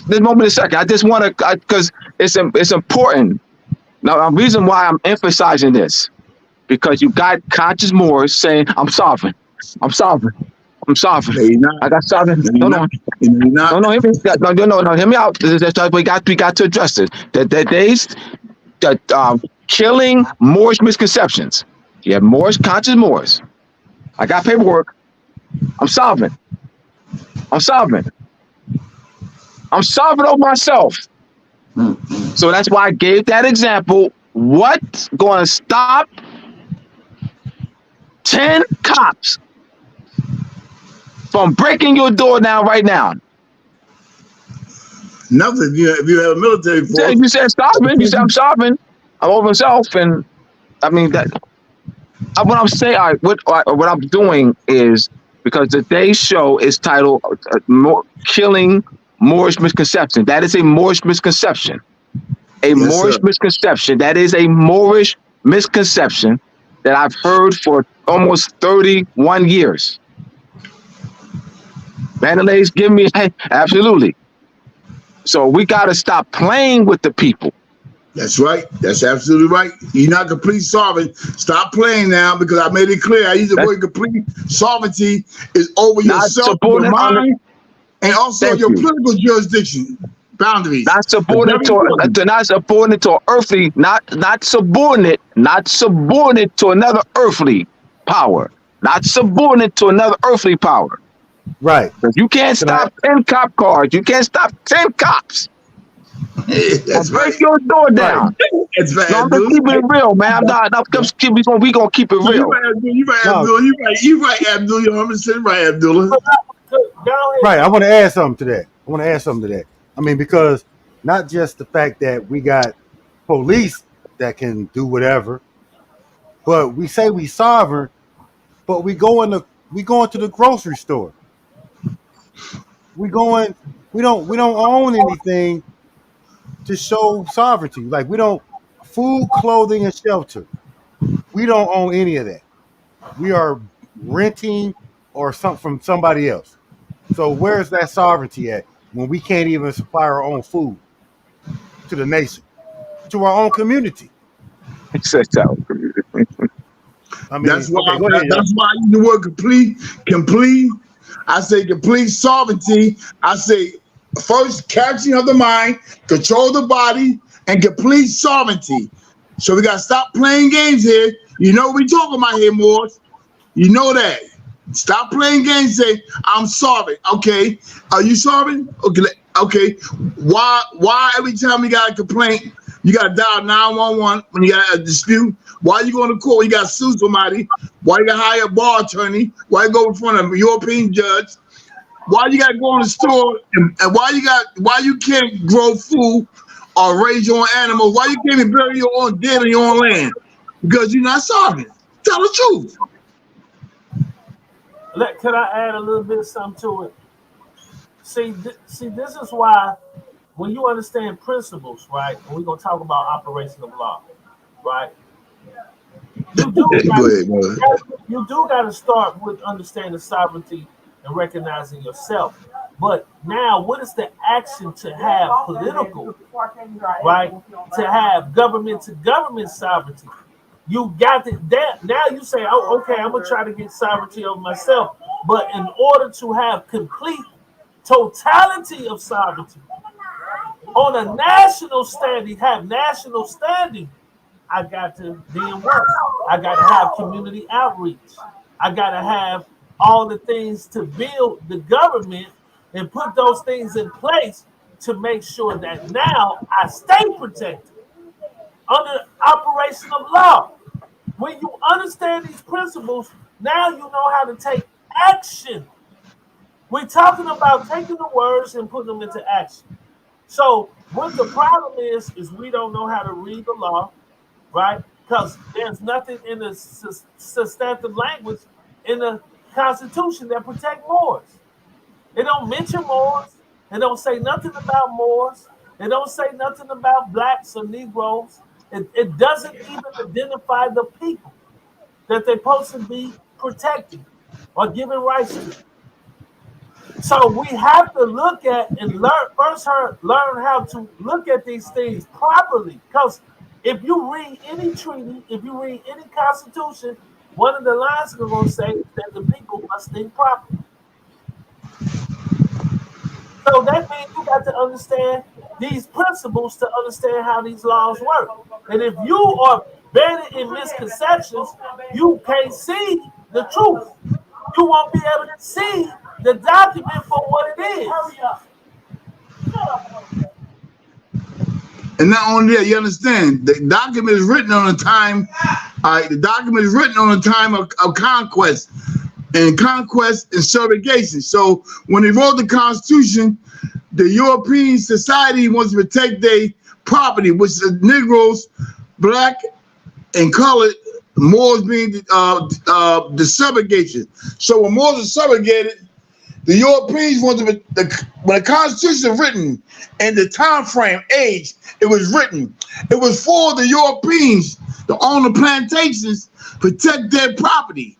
I just want to, because it's important. Now, the reason why I'm emphasizing this, because you got conscious Moors saying, I'm sovereign. I got sovereign. No, hear me out. We got to address this. Killing Moorish misconceptions. You have Moorish, conscious Moors. I got paperwork. I'm sovereign over myself. So that's why I gave that example. What's going to stop 10 cops from breaking your door down right now? Nothing. If you have a military force. Yeah, you said sovereign. You said I'm sovereign. I'm over myself, and I mean that. What I'm saying, what I'm doing is, because today's show is titled "Killing Moorish Misconception." That is a Moorish misconception. Moorish misconception. That is a Moorish misconception that I've heard for almost 31 years. Bandele's give me absolutely. So we got to stop playing with the people. That's right. That's absolutely right. You're not complete sovereign. Stop playing now, because I made it clear. I use the word complete sovereignty is over yourself, your mind, and also your political jurisdiction boundaries. Not subordinate to earthly, not subordinate to another earthly power. Not subordinate to another earthly power. Right. You can't stop 10 cop cars. You can't stop 10 cops. That's right. Break your door down. Right. That's right. No, I'm gonna keep it real, man. We gonna keep it real. You're right, Abdullah. You're right, Abdullah. You're 100% right, Abdullah. Right. I want to add something to that. I mean, because not just the fact that we got police that can do whatever, but we say we sovereign, but we go into the grocery store. We don't own anything to show sovereignty. Like, we don't food, clothing, and shelter. We don't own any of that. We are renting or something from somebody else. So where's that sovereignty at when we can't even supply our own food to the nation, to our own community? I mean, that's why I use the word complete. I say complete sovereignty. I say first catching of the mind, control the body, and complete sovereignty. So we gotta stop playing games here. You know what we talking about here, Moors. You know that. Stop playing games. Say I'm sovereign. Okay, are you sovereign? Okay. Why every time we got a complaint, you got to dial 911 when you got a dispute? Why you going to court? You got to sue somebody. Why you got to hire a bar attorney? Why you go in front of a European judge? Why you got to go in the store? And why you can't grow food or raise your own animals? Why you can't even bury your own dead on your own land? Because you're not sovereign. Tell the truth. Can I add a little bit of something to it? See, this is why when you understand principles, right, and we're going to talk about operation of law, right, You do Go ahead, brother. got to start with understanding sovereignty and recognizing yourself. But now, what is the action to have political, right? To have government to government sovereignty. You got that. Now you say, oh, okay, I'm gonna try to get sovereignty over myself. But in order to have complete totality of sovereignty on a national standing, have national standing, I got to then work. I got to have community outreach. I got to have all the things to build the government and put those things in place to make sure that now I stay protected under operation of law. When you understand these principles, now you know how to take action. We're talking about taking the words and putting them into action. So what the problem is we don't know how to read the law, right? Because there's nothing in the substantive language in the Constitution that protect Moors. It don't mention Moors. It don't say nothing about Moors. It don't say nothing about blacks or Negroes. It doesn't even identify the people that they're supposed to be protecting or giving rights to. So we have to look at and learn how to look at these things properly. Because if you read any treaty, if you read any constitution, one of the lines is going to say that the people must think properly. So that means you got to understand these principles to understand how these laws work. And if you are embedded in misconceptions, you can't see the truth. You won't be able to see the document for what it is. And not only that, you understand, the document is written on a time, the document is written on a time of conquest and subjugation. So when they wrote the Constitution, the European society wants to protect their property, which is Negroes, black, and colored, Moors being the subjugation. So when Moors are subjugated, the Europeans want to, when the Constitution was written and the time frame, age, it was written, it was for the Europeans to own the plantations, protect their property.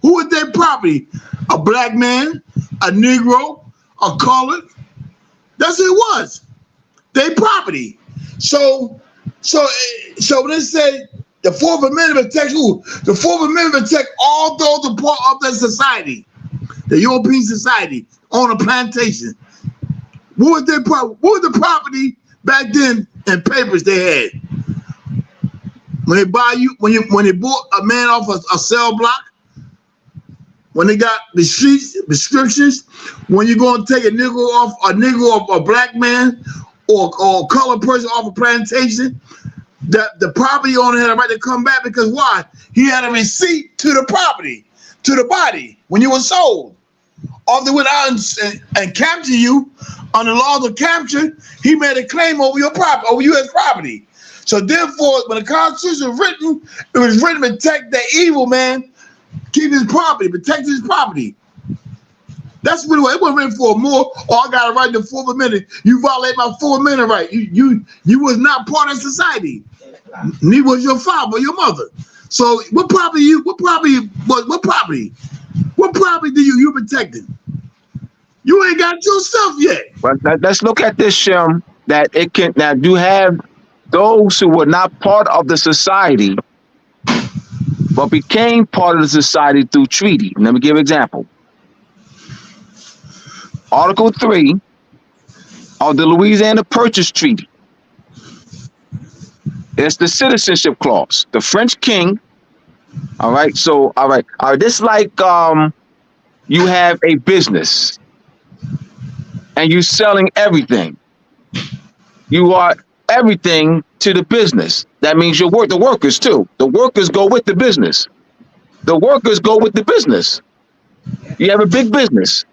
Who is their property? A black man, a Negro, a colored. That's what it was. Their property. So when they say the Fourth Amendment protects who? The Fourth Amendment protects all those a part of that society. The European society on a plantation. What was their property? What was the property back then in papers they had? When they buy you, when they bought a man off a cell block, when they got the streets, restrictions, when you're going to take a nigger or a black man or a colored person off a plantation, the property owner had a right to come back because why? He had a receipt to the property, to the body when you were sold. Or if they went out and captured you on the laws of capture, he made a claim over your property, over U.S. property. So therefore, when the Constitution was written, it was written to protect the evil man, keep his property, protect his property. That's what it wasn't written for more. Oh, I got a right to Fourth Amendment. You violate my Fourth Amendment right. You was not part of society. Neither was your father or your mother. So what property do you protecting? You ain't got your stuff yet. But let's look at this, Shem, that it can now you have those who were not part of the society but became part of the society through treaty. Let me give an example. Article 3 of the Louisiana Purchase Treaty. It's the citizenship clause. The French king. All right. So, all right. This like you have a business and you're selling everything. You are everything to the business. That means the workers too. The workers go with the business. The workers go with the business. You have a big business.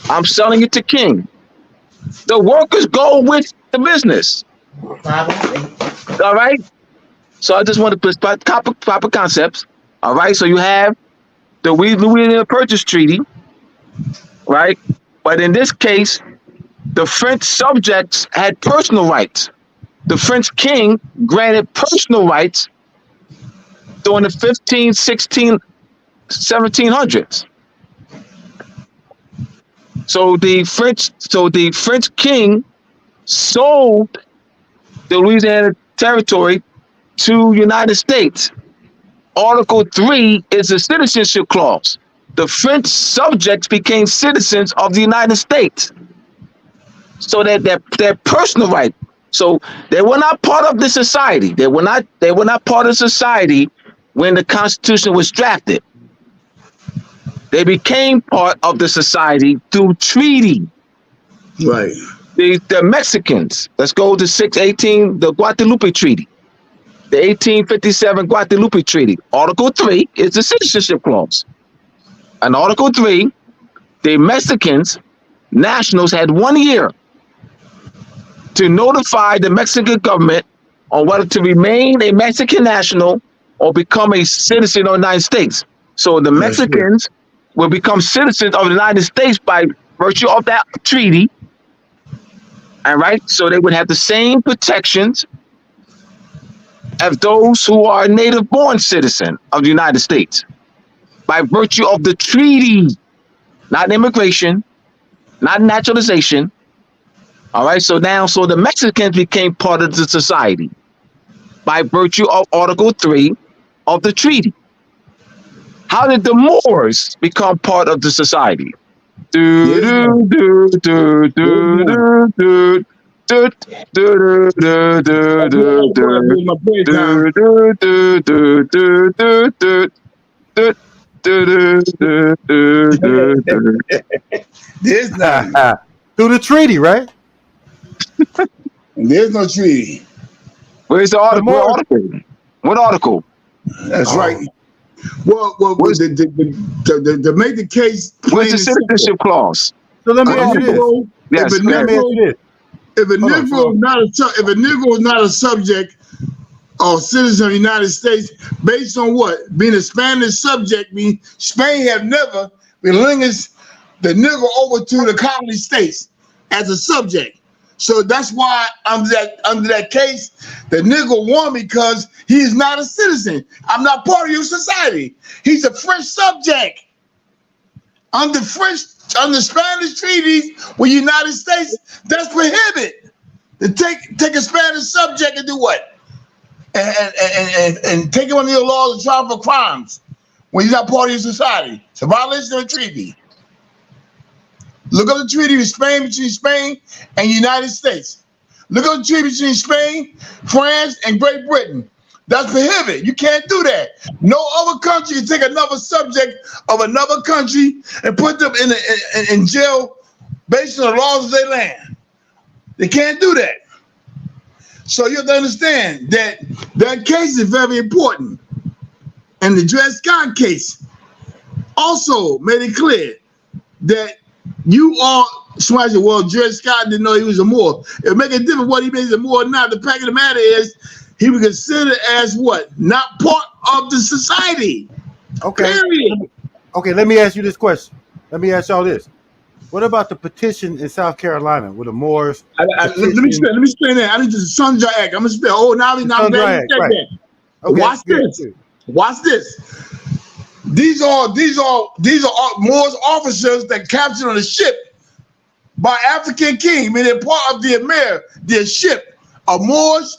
I'm selling it to King. The workers go with the business. All right. So I just want to put proper concepts. All right. So you have the Louisiana Purchase Treaty, right? But in this case, the French subjects had personal rights. The French king granted personal rights during the 15, 16, 1700s. So the French king sold the Louisiana territory to United States. Article 3 is a citizenship clause. The French subjects became citizens of the United States. So that their personal right. So they were not part of the society. They were not part of society when the Constitution was drafted. They became part of the society through treaty. Right. The Mexicans, let's go to 618, the Guadalupe Treaty. The 1857 Guadalupe Treaty. Article 3 is the citizenship clause. And Article 3, the Mexicans, nationals, had 1 year to notify the Mexican government on whether to remain a Mexican national or become a citizen of the United States. So the Mexicans will become citizens of the United States by virtue of that treaty. All right, so they would have the same protections as those who are native-born citizen of the United States by virtue of the treaty, not immigration, not naturalization. All right, so the Mexicans became part of the society by virtue of Article 3 of the treaty. How did the Moors become part of the society? There's none. Through the treaty, right? There's no treaty. Where's the article? What article? That's right. Well, to make the case plain, where's the citizenship clause? So let me ask you this. If a Negro is not a subject or citizen of the United States, based on what? Being a Spanish subject means Spain have never relinquished the Negro over to the colony states as a subject. So that's why under that case, the Negro won because he is not a citizen. I'm not part of your society. He's a French subject. Under Spanish treaties with the United States, that's prohibited. To take a Spanish subject and do what? And take him under your laws and trial for crimes when he's not part of your society. It's a violation of the treaty. Look at the treaty between Spain and the United States. Look at the treaty between Spain, France, and Great Britain. That's prohibited. You can't do that. No other country can take another subject of another country and put them in jail based on the laws of their land. They can't do that. So you have to understand that case is very important. And the Dred Scott case also made it clear that you are, somebody said, well, Dred Scott didn't know he was a Moor. It make a difference what he means a Moor or not. The fact of the matter is, he was considered as what? Not part of the society. Okay. Period. Okay, let me ask you this question. Let me ask y'all this. What about the petition in South Carolina with the Moors? Let me explain that. I need the Sunja Act. I'm going to spell. Oh, now glad you said that. Okay, watch this. Watch this. These are Moors officers that captured on a ship by African king. Meaning they're part of the Amir, their ship. A Moors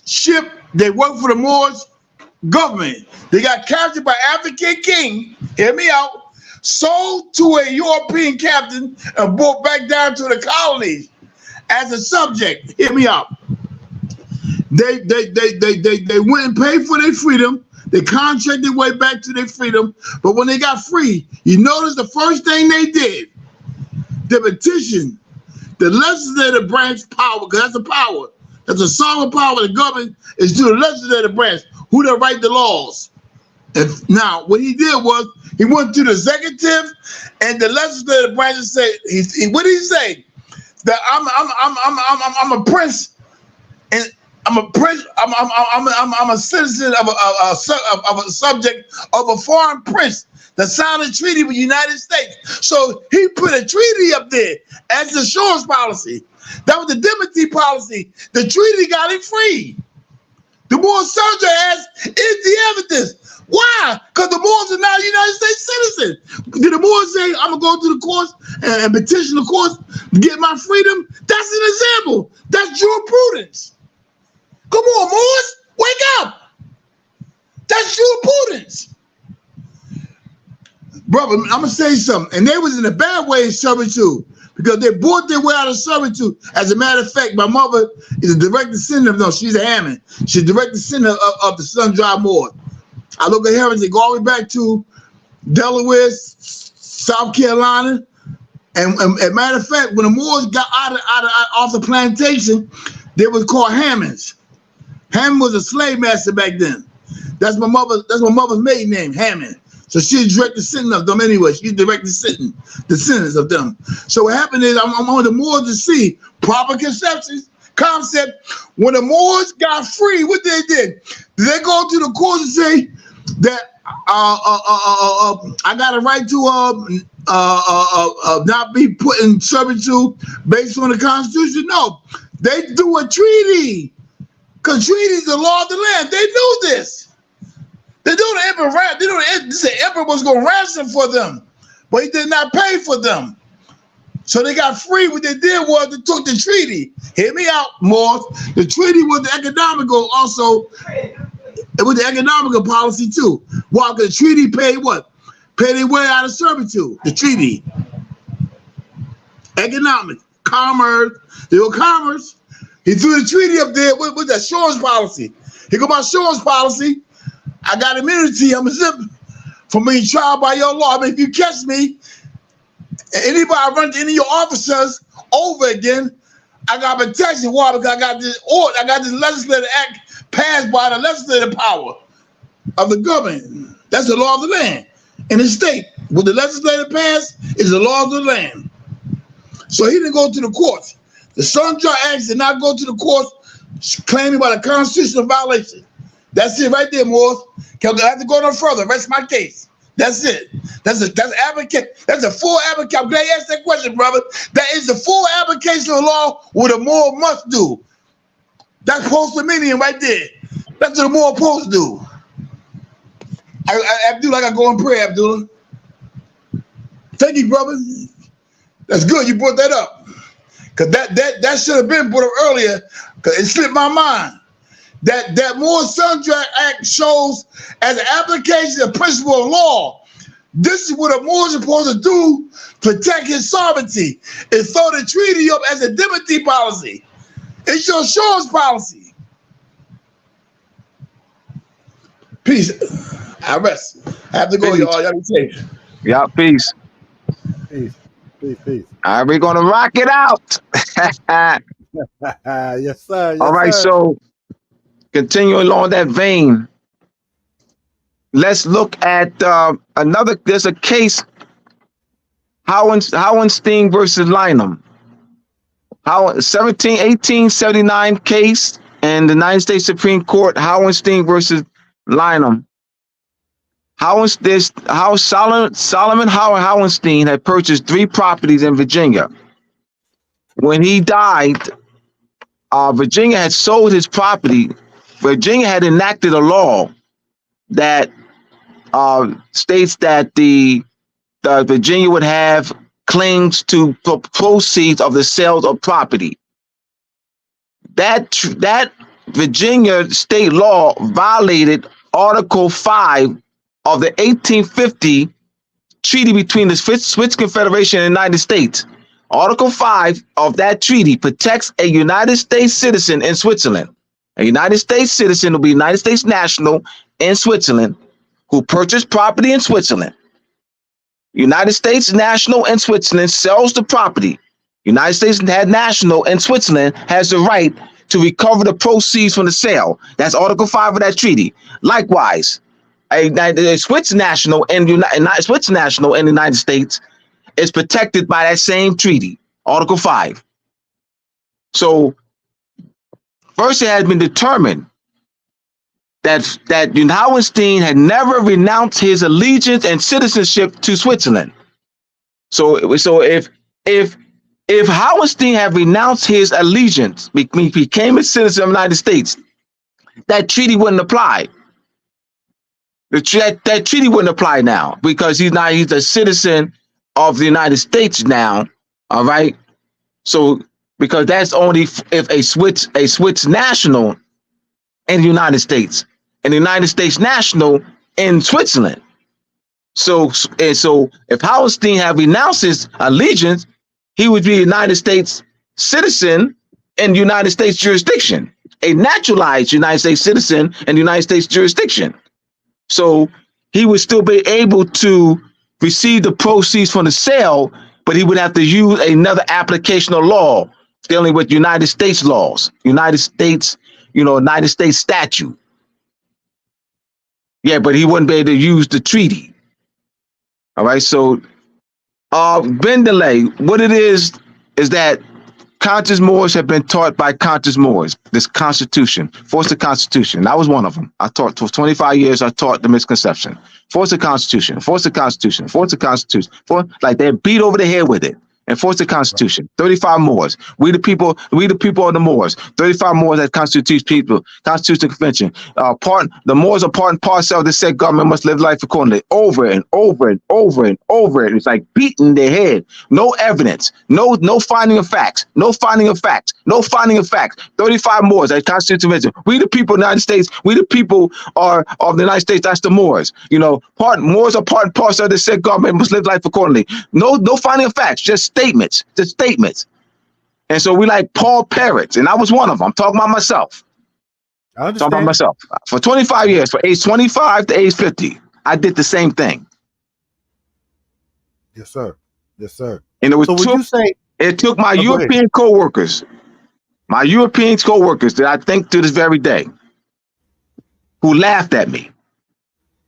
ship. They work for the Moors government. They got captured by African king. Hear me out. Sold to a European captain and brought back down to the colonies as a subject. Hear me out. They went and paid for their freedom. They contracted their way back to their freedom. But when they got free, you notice the first thing they did, the petition, the legislative branch power, because that's a power. That's a sovereign power of the government is to the legislative branch, who they write the laws. Now, what he did was he went to the executive and the legislative branch and said, what did he say? That I'm a prince, and I'm a prince. I'm a citizen of a subject of a foreign prince that signed a treaty with the United States. So he put a treaty up there as the insurance policy. That was the indemnity policy. The treaty got him free. The Moorish Sandra asks, is the evidence? Why? Because the Moors are not United States citizens. Did the Moors say, I'm going to go to the courts and petition the courts to get my freedom? That's an example. That's jurisprudence. Come on, Moors, wake up. That's jurisprudence. Brother, I'm going to say something. And they was in a bad way in servitude because they bought their way out of servitude. As a matter of fact, my mother is a direct descendant of, she's a Hammond. She's a direct descendant of the Sun-Dry Moors. I look at heritage, go all the way back to Delaware, South Carolina. And as a matter of fact, when the Moors got off the plantation, they was called Hammonds. Hammond was a slave master back then. That's my mother's maiden name, Hammond. So she's direct descendant of them anyway. She's direct descendants of them. So what happened is I'm on the Moors to see proper concept. When the Moors got free, what they did they go to the court and say that I got a right to not be put in servitude based on the Constitution? No, they do a treaty because treaty is the law of the land. They knew this. They knew the emperor. They knew the emperor was going to ransom for them, but he did not pay for them. So they got free. What they did was they took the treaty. Hear me out, Moors. The treaty was the economical also. It was the economical policy too. While the treaty paid what? Paid their way out of servitude. The treaty. Economic. Commerce. They were commerce. He threw the treaty up there with that insurance policy. Here go my insurance policy. I got immunity. I'm exempt from being tried by your law. I mean, if you catch me, anybody run to any of your officers over again, I got protection. Why? Because I got this order. I got this legislative act passed by the legislative power of the government. That's the law of the land. In the state, what the legislative passed is the law of the land. So he didn't go to the courts. The Sun-Dry Acts did not go to the courts claiming by the constitutional violation. That's it right there, Moors. I have to go no further. Rest my case. That's it. That's advocate. That's a full advocate. I'm glad you asked that question, brother. That is the full application of the law what a Moor must do. That's Postliminium right there. That's what a Moor supposed to do. Abdullah, I got to go and pray, Abdullah. Thank you, brother. That's good. You brought that up. Because that should have been brought up earlier because it slipped my mind. That Moorish Sundry Act shows as an application of principle of law. This is what a Moor is supposed to do to protect his sovereignty and throw the treaty up as a indemnity policy. It's your insurance policy. Peace. I rest. I have to go, y'all. Y'all be safe. Yeah, peace. Peace. All right, we're going to rock it out. Yes, sir. Yes, all right, sir. so continuing along that vein, let's look at there's a case, Hohenstein versus Lynham. 1879 case in the United States Supreme Court, Hohenstein versus Lynham. Solomon Howard Hohenstein had purchased 3 properties in Virginia. When he died, Virginia had sold his property. Virginia had enacted a law that states that the Virginia would have claims to proceeds of the sales of property. That Virginia state law violated Article 5 of the 1850 treaty between the Swiss Confederation and the United States. Article 5 of that treaty protects a United States citizen in Switzerland. A United States citizen will be United States national in Switzerland who purchased property in Switzerland. United States national in Switzerland sells the property. United States national in Switzerland has the right to recover the proceeds from the sale. That's Article 5 of that treaty. Likewise, a Swiss national in the United States is protected by that same treaty, Article 5. So first it has been determined that Hohenstein had never renounced his allegiance and citizenship to Switzerland. So if Hohenstein had renounced his allegiance, became a citizen of the United States, that treaty wouldn't apply. That treaty wouldn't apply now because he's a citizen of the United States now. All right. So because that's only if a Swiss national in the United States and the United States national in Switzerland. So if Halstein had renounced his allegiance, he would be a United States citizen in the United States jurisdiction, a naturalized United States citizen in the United States jurisdiction. So he would still be able to receive the proceeds from the sale, but he would have to use another application of law dealing with United States laws, United States statute. Yeah, but he wouldn't be able to use the treaty. All right, so Bandele, what it is that conscious Moors have been taught by conscious Moors, this Constitution, force the Constitution. I was one of them. I taught for 25 years, I taught the misconception. Force the Constitution, force the Constitution, force the Constitution. Like they beat over the head with it. Enforce the Constitution. 35 Moors. We the people of the Moors. 35 Moors that constitute people. Constitutional Convention. The Moors are part and parcel of the said government must live life accordingly. Over and over and over and over. It's like beating their head. No evidence. No finding of facts. No finding of facts. No finding of facts. 35 Moors that constitute the convention. We the people of the United States. We the people are of the United States. That's the Moors. Moors are part and parcel of the said government must live life accordingly. No finding of facts. Just statements. And so we like Paul Parrots, and I was one of them. I'm talking about myself. I understand. Talking about myself. For 25 years, from age 25 to age 50, I did the same thing. Yes, sir. Yes, sir. And it took my European co-workers that I think to this very day, who laughed at me.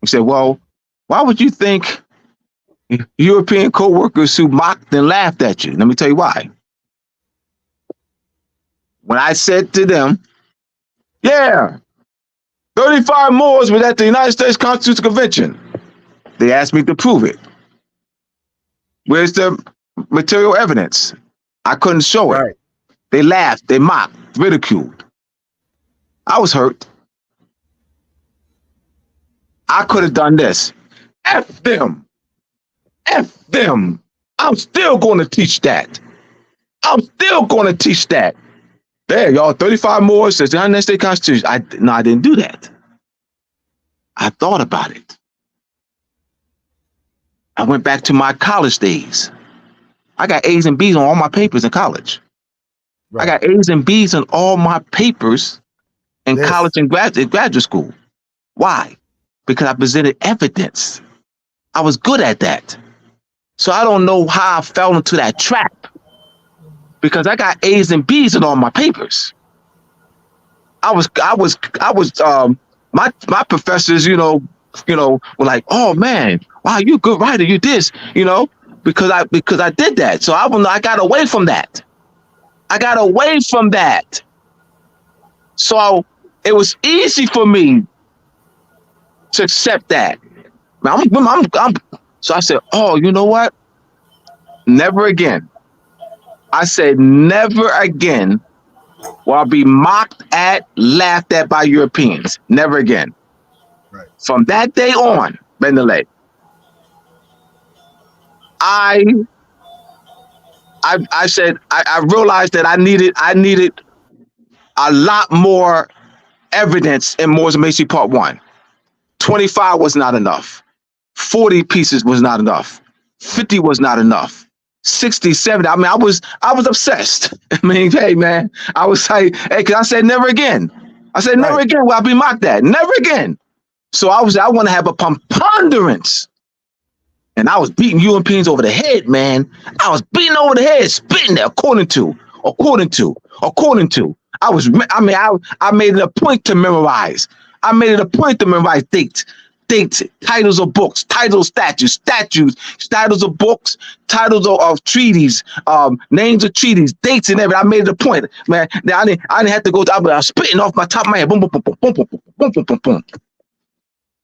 He said, well, why would you think European co-workers who mocked and laughed at you? Let me tell you why. When I said to them, yeah, 35 Moors were at the United States Constitutional Convention, they asked me to prove it. Where's the material evidence? I couldn't show it. Right. They laughed, they mocked, ridiculed. I was hurt. I could have done this. F them. F them. I'm still going to teach that. There, y'all, 35 Moors says the United States Constitution. I didn't do that. I thought about it. I went back to my college days. I got A's and B's on all my papers in college. Right. I got A's and B's on all my papers in college and graduate school. Why? Because I presented evidence. I was good at that. So I don't know how I fell into that trap, because I got A's and B's in all my papers. My professors, were like, oh man, wow, you're a good writer, you this, because I did that. So I got away from that. So it was easy for me to accept that. So I said, oh, you know what? Never again. I said, never again will I be mocked at, laughed at by Europeans. Never again. Right. From that day on, Bandele, I said, I realized that I needed a lot more evidence in Moors and Macy Part 1. 25 was not enough. 40 pieces was not enough. 50 was not enough. 60, 70. I mean, I was obsessed. I mean, hey man, I was like, hey, cause I said never again. Never again will I be mocked at. Never again. So I want to have a preponderance. And I was beating Europeans over the head, man. I was beating over the head, spitting there, according to. I made it a point to memorize. Dates, titles of books, titles, statutes, titles of books, titles of treaties, names of treaties, dates and everything. I made it a point, man. I didn't have to go. I was spitting off my top of my head. Boom, boom, boom, boom, boom, boom, boom, boom, boom, boom.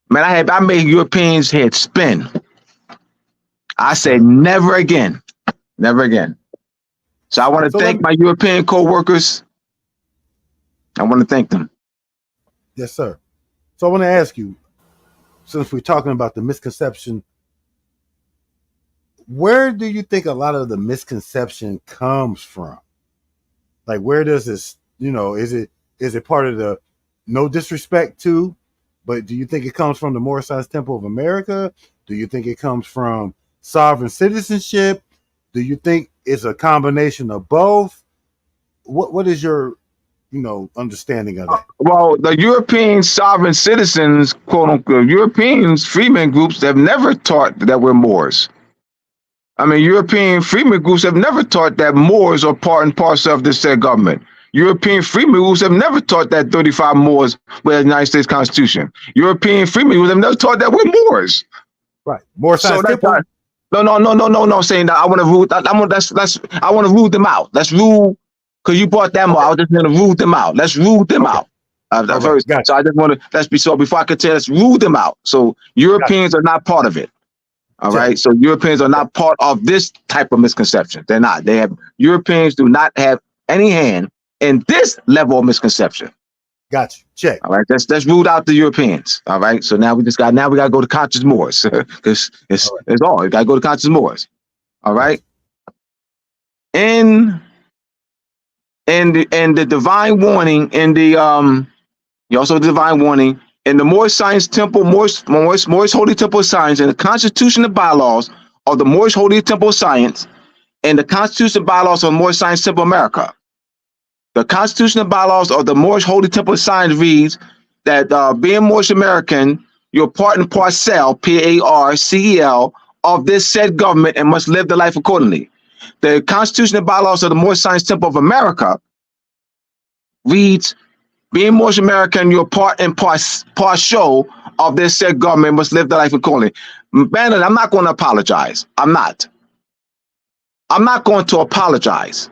Man, I made Europeans' head spin. I said never again, never again. So I want to thank my European co-workers. I want to thank them. Yes, sir. So I want to ask you, since we're talking about the misconception, where do you think a lot of the misconception comes from? Like, where does this, is it part of the no disrespect to, but do you think it comes from the Moorish Temple of America? Do you think it comes from sovereign citizenship? Do you think it's a combination of both? What is your, understanding of that? Well, the European sovereign citizens, quote unquote, Europeans, freemen groups have never taught that we're Moors. I mean, European freemen groups have never taught that Moors are part and parcel of this said government. European freemen groups have never taught that 35 Moors were the United States Constitution. European freemen groups have never taught that we're Moors. Right. Moorish Temple. No. Saying that I want to rule. I want to rule them out. Let's rule, because you brought them out. I was just going to rule them out. Let's rule them out. First, gotcha. So I just want to before I continue, let's rule them out. So Europeans are not part of it. All right. So Europeans are not part of this type of misconception. They're not. Europeans do not have any hand in this level of misconception. Gotcha. Check. All right. Let's rule out the Europeans. All right. So now we got to go to conscious Moors, because it's all. You got to go to conscious Moors. All right. And the divine warning also the divine warning in the Moorish Science Temple, Moorish Holy Temple of Science, and the Constitution and bylaws of the Moorish Holy Temple of Science, and the Constitution and bylaws of the Moorish Science Temple of America. The Constitution and bylaws of the Moorish Holy Temple of Science reads that being Moorish American, you're part and parcel, PARCEL, of this said government and must live the life accordingly. The Constitution and bylaws of the Moorish Science Temple of America reads, being Moorish American, you're part and parcel of this said government, must live the life accordingly. Bandele, I'm not going to apologize. I'm not going to apologize.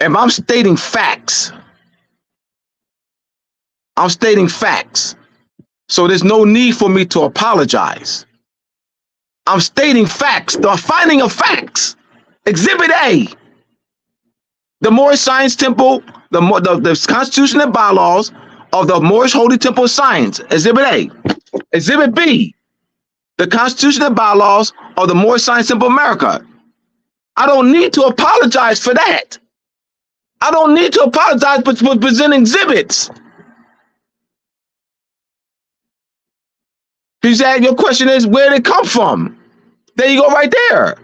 If I'm stating facts, I'm stating facts. So there's no need for me to apologize. I'm stating facts, the finding of facts. Exhibit A, the Moorish Science Temple, the Constitution and bylaws of the Moorish Holy Temple of Science. Exhibit A. Exhibit B, the Constitution and bylaws of the Moorish Science Temple of America. I don't need to apologize for that. I don't need to apologize for presenting exhibits. Your question is, where did it come from? There you go, right there.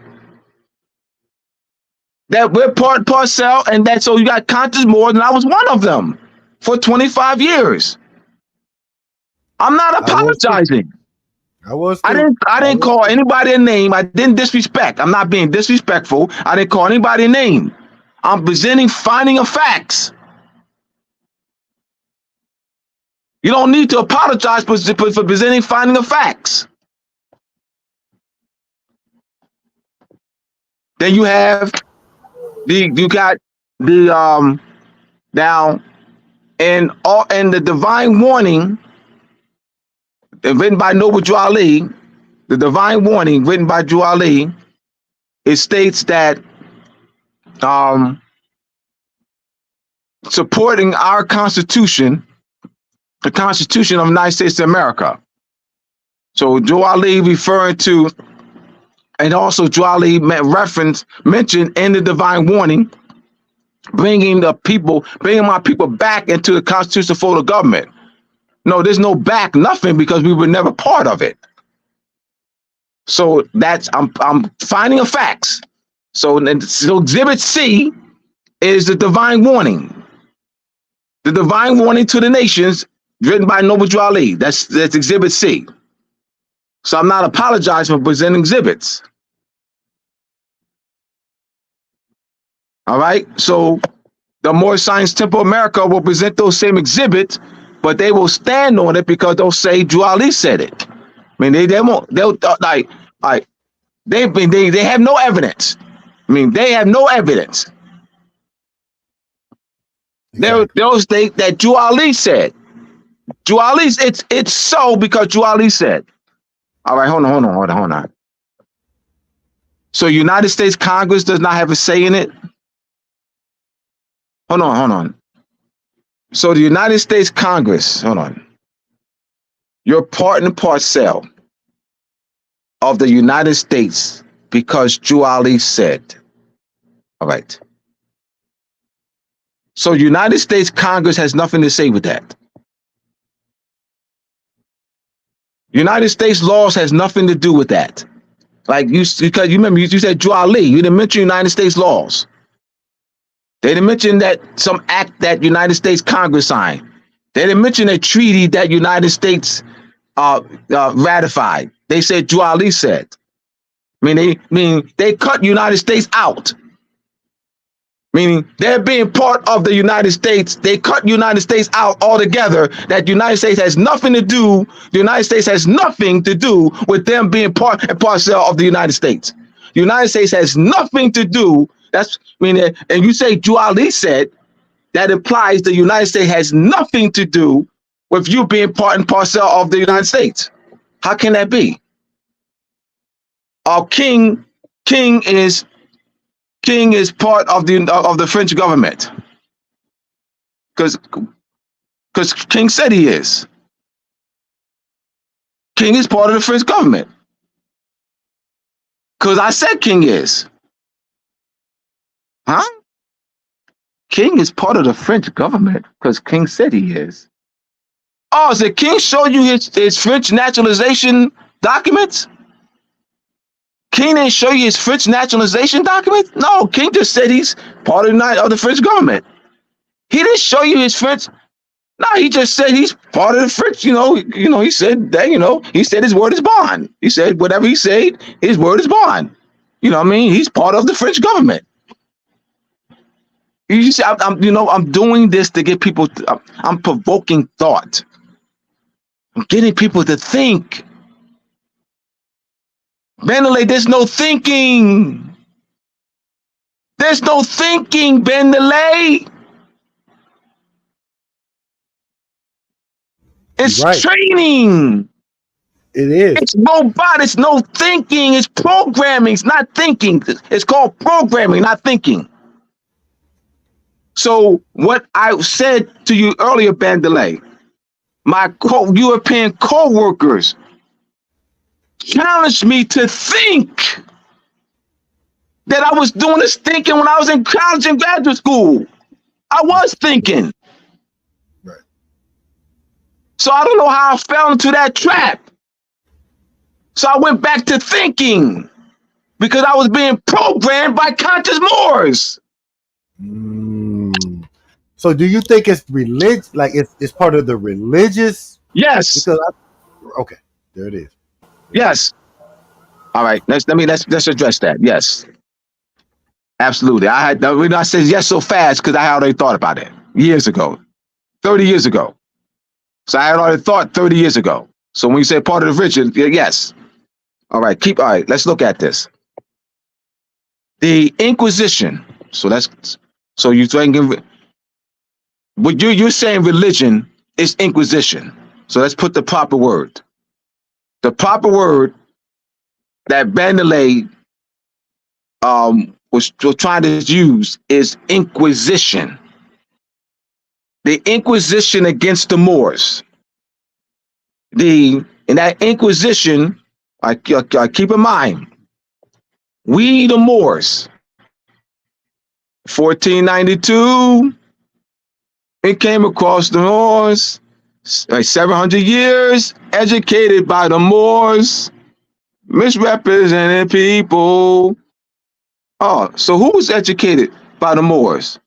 That we're part and parcel, and that so you got conscious Moors, and I was one of them for 25 years. I'm not apologizing. I didn't call anybody a name. I didn't disrespect. I'm not being disrespectful. I didn't call anybody a name. I'm presenting finding of facts. You don't need to apologize for presenting finding of facts. Then you have now and the divine warning written by Noble Drew Ali, the divine warning written by Drew Ali, it states that supporting our Constitution, the Constitution of the United States of America. So Drew Ali referring to, and also Drew Ali mentioned in the divine warning, bringing my people back into the Constitution for the government. No, there's no back nothing, because we were never part of it. So that's I'm finding of facts. So Exhibit C is the divine warning. The divine warning to the nations, written by Noble Drew Ali. That's Exhibit C. So I'm not apologizing for presenting exhibits. All right. So the Moorish Science Temple of America will present those same exhibits, but they will stand on it because they'll say Drew Ali said it. I mean, they have no evidence. I mean, they have no evidence. Exactly. They'll state that Drew Ali said. Drew Ali's it's so because Drew Ali said. All right, hold on. So United States Congress does not have a say in it. Hold on. So the United States Congress, hold on, you're part and parcel of the United States because Juali said. All right. So United States Congress has nothing to say with that. United States laws has nothing to do with that. Like because you remember you said Juali, you didn't mention United States laws. They didn't mention that some act that United States Congress signed. They didn't mention a treaty that United States ratified. They said Juali said. They cut United States out. Meaning they're being part of the United States. They cut United States out altogether. That United States has nothing to do. The United States has nothing to do with them being part and parcel of the United States. The United States has nothing to do. And you say Juali said, that implies the United States has nothing to do with you being part and parcel of the United States. How can that be? King is part of the French government, because King said he is. King is part of the French government, because I said King is. Huh? King is part of the French government because King said he is. Oh, did King show you his French naturalization documents? King didn't show you his French naturalization documents? No, King just said he's part of the French government. He didn't show you his French. No, he just said he's part of the French. He said that. He said his word is bond. He said whatever he said, his word is bond. He's part of the French government. You see, I'm doing this to get people. I'm provoking thought. I'm getting people to think. Bandele, there's no thinking. There's no thinking, Bandele. It's Right. training. It is. It's robot. It's no thinking. It's programming. It's not thinking. It's called programming, not thinking. So what I said to you earlier, Bandele, my European co-workers challenged me to think that I was doing this thinking when I was in college and graduate school. I was thinking. Right. So I don't know how I fell into that trap. So I went back to thinking because I was being programmed by conscious Moors. So do you think it's religion? Like it's part of the religious? Yes. Okay, there it is. Yes. All right. Let's address that. Yes. Absolutely. I said yes so fast because I had already thought about it years ago, 30 years ago. So I had already thought 30 years ago. So when you say part of the religion, yes. All right. All right. Let's look at this. The Inquisition. So you're thinking. What you're saying religion is Inquisition. So let's put the proper word. The proper word that Bandele was trying to use is Inquisition. The Inquisition against the Moors. In that Inquisition, I keep in mind, we the Moors, 1492. It came across the Moors, 700 years, educated by the Moors, misrepresented people. Oh, so who was educated by the Moors?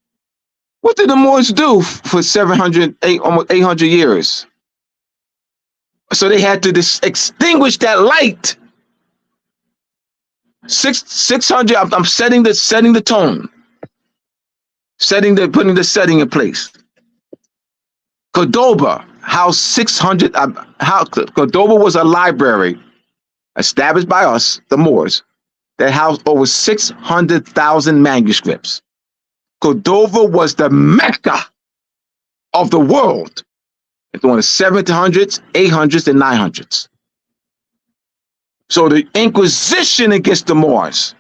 What did the Moors do for almost 800 years? So they had to extinguish that light. 600. I'm setting the tone, putting the setting in place. Cordoba housed 600. Cordoba was a library established by us, the Moors, that housed over 600,000 manuscripts. Cordoba was the Mecca of the world during the 1700s, 800s, and 900s. So the Inquisition against the Moors,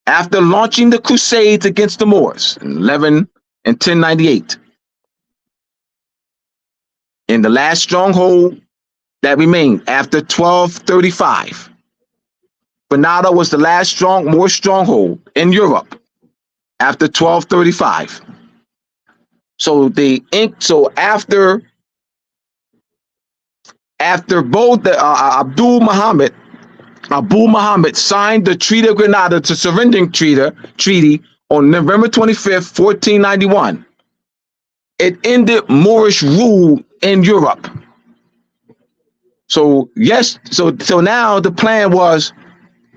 after launching the Crusades against the Moors in 1098, in the last stronghold that remained after 1235. Granada was the last Moorish stronghold in Europe after 1235. So after both the Abu Muhammad signed the Treaty of Granada to surrendering treaty on November 25th, 1491. It ended Moorish rule in Europe. So yes, so now the plan was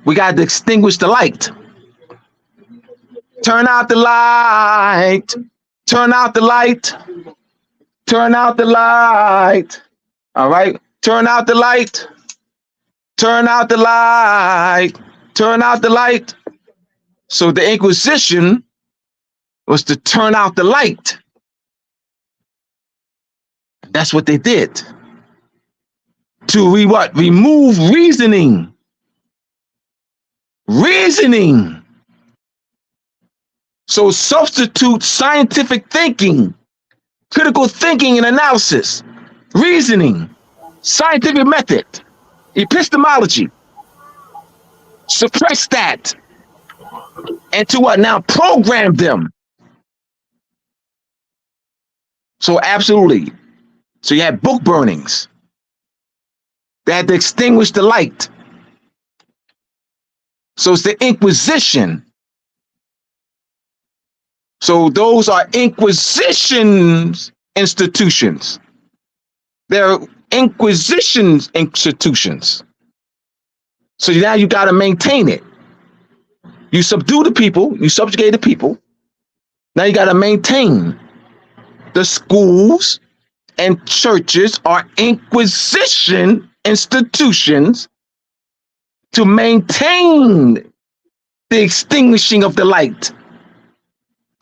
we got to extinguish the light. Turn out the light. Turn out the light. Turn out the light. All right. Turn out the light. Turn out the light. Turn out the light. So the Inquisition was to turn out the light. That's what they did. To remove reasoning. Reasoning. So substitute scientific thinking, critical thinking and analysis, reasoning, scientific method, epistemology. Suppress that. And to what now? Program them. So absolutely. So you had book burnings. They had to extinguish the light. So it's the Inquisition. So those are Inquisition institutions. They're Inquisition institutions. So now you got to maintain it. You subdue the people, you subjugate the people. Now you got to maintain. The schools and churches are Inquisition institutions to maintain the extinguishing of the light.